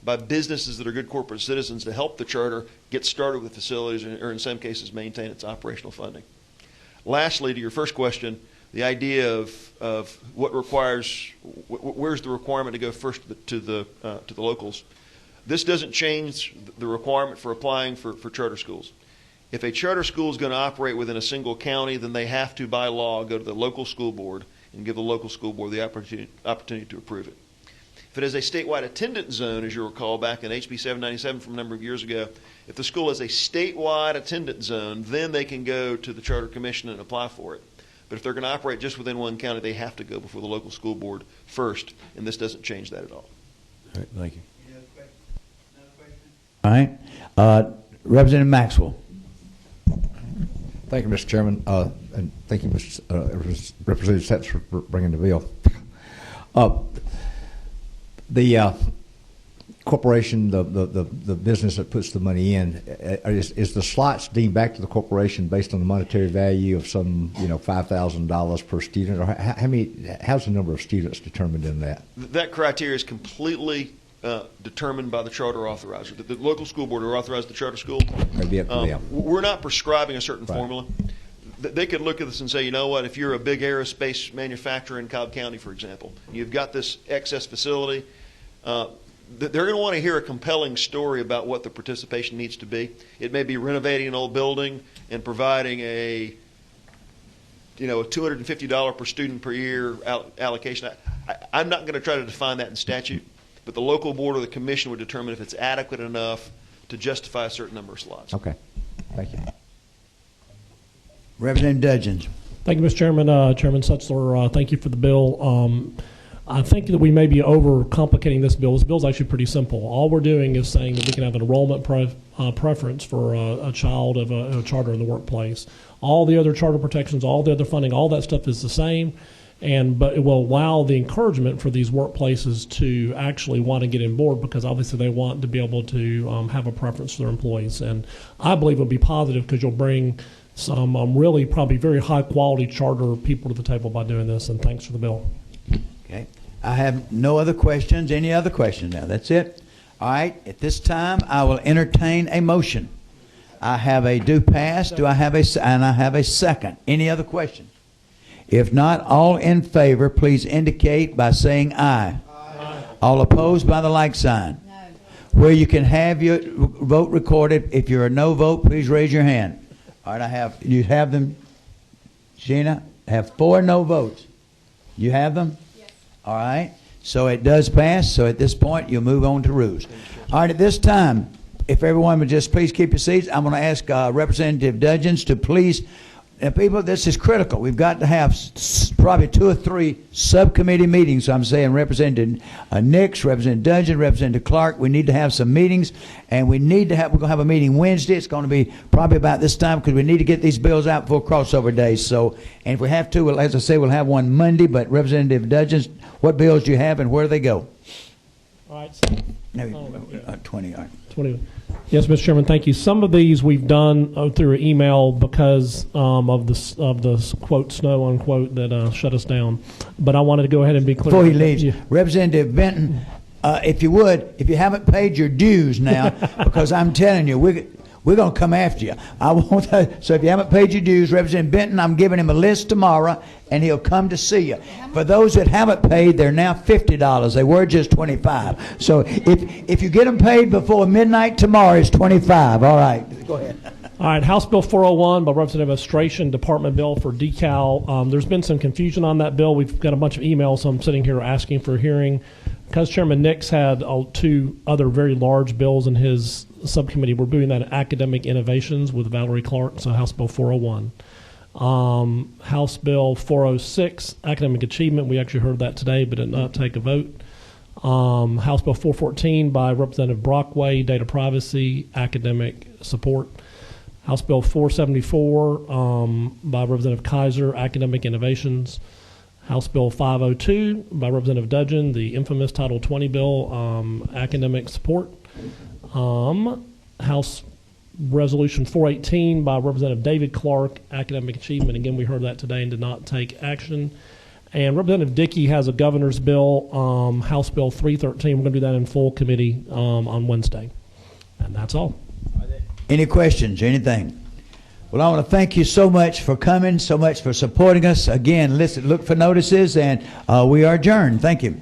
by businesses that are good corporate citizens to help the charter get started with facilities or in some cases maintain its operational funding. Lastly, to your first question, the idea of what requires, where's the requirement to go first to the locals. This doesn't change the requirement for applying for charter schools. If a charter school is going to operate within a single county, then they have to, by law, go to the local school board and give the local school board the opportunity to approve it. If it is a statewide attendance zone, as you recall back in HB 797 from a number of years ago, if the school is a statewide attendance zone, then they can go to the charter commission and apply for it. But if they're going to operate just within one county, they have to go before the local school board first, and this doesn't change that at all. All right, thank you. All right. Representative Maxwell. Thank you, Mr. Chairman, and thank you, Representative Sets, for bringing the bill. The corporation, the business that puts the money in, is the slots deemed back to the corporation based on the monetary value of some, $5,000 per student, or how's the number of students determined in that? That criteria is completely determined by the charter authorizer. The local school board who authorized the charter school. We're not prescribing a certain formula. They could look at this and say, you know what, if you're a big aerospace manufacturer in Cobb County, for example, you've got this excess facility, they're going to want to hear a compelling story about what the participation needs to be. It may be renovating an old building and providing a $250 per student per year allocation. I'm not going to try to define that in statute, but the local board or the commission would determine if it's adequate enough to justify a certain number of slots. Okay. Thank you. Representative Dudgeons. Thank you, Mr. Chairman. Chairman Setzler, thank you for the bill. I think that we may be overcomplicating this bill. This bill is actually pretty simple. All we're doing is saying that we can have an enrollment preference for a child of a charter in the workplace. All the other charter protections, all the other funding, all that stuff is the same. But it will allow the encouragement for these workplaces to actually want to get on board, because obviously they want to be able to have a preference for their employees. And I believe it will be positive because you'll bring some really probably very high quality charter people to the table by doing this. And thanks for the bill. Okay. I have no other questions. Any other questions now? That's it. All right. At this time, I will entertain a motion. I have a do pass. Do I have and I have a second. Any other questions? If not, all in favor, please indicate by saying aye. Aye. All opposed by the like sign. No. Where you can have your vote recorded. If you're a no vote, please raise your hand. All right, you have them, Gina? Have 4 no votes. You have them? Yes. All right. So it does pass. So at this point, you'll move on to rules. All right, at this time, if everyone would just please keep your seats, I'm going to ask Representative Dudgeons to please. And people, this is critical. We've got to have probably 2 or 3 subcommittee meetings. So I'm saying Representative Nix, Representative Dudgeon, Representative Clark. We need to have some meetings, and we're going to have a meeting Wednesday. It's going to be probably about this time because we need to get these bills out before crossover days. So, and if we have to, as I say, we'll have one Monday. But Representative Dudgeon, what bills do you have and where do they go? All right. So, 20. All right. 20. Yes, Mr. Chairman, thank you. Some of these we've done through an email because of the quote snow unquote that shut us down. But I wanted to go ahead and be clear. Before he leaves, Representative Benton, if you would, if you haven't paid your dues now, because I'm telling you, we're going to come after you. So if you haven't paid your dues, Representative Benton, I'm giving him a list tomorrow, and he'll come to see you. For those that haven't paid, they're now $50. They were just $25. So if you get them paid before midnight tomorrow, it's $25. All right. Go ahead. All right, House Bill 401 by Representative Administration, Department Bill for decal. There's been some confusion on that bill. We've got a bunch of emails, so I'm sitting here asking for a hearing. Because Chairman Nix had 2 other very large bills in his subcommittee, we're doing that in academic innovations with Valerie Clark, so House Bill 401. House Bill 406, academic achievement, we actually heard that today but did not take a vote. House Bill 414 by Representative Brockway, data privacy, academic support. House Bill 474 by Representative Kaiser, academic innovations. House Bill 502 by Representative Dudgeon, the infamous Title 20 bill, academic support. House Resolution 418 by Representative David Clark, academic achievement. Again, we heard that today and did not take action. And Representative Dickey has a governor's bill, House Bill 313. We're going to do that in full committee on Wednesday. And that's all. Any questions, anything? Well, I want to thank you so much for coming, so much for supporting us. Again, look for notices, and we are adjourned. Thank you.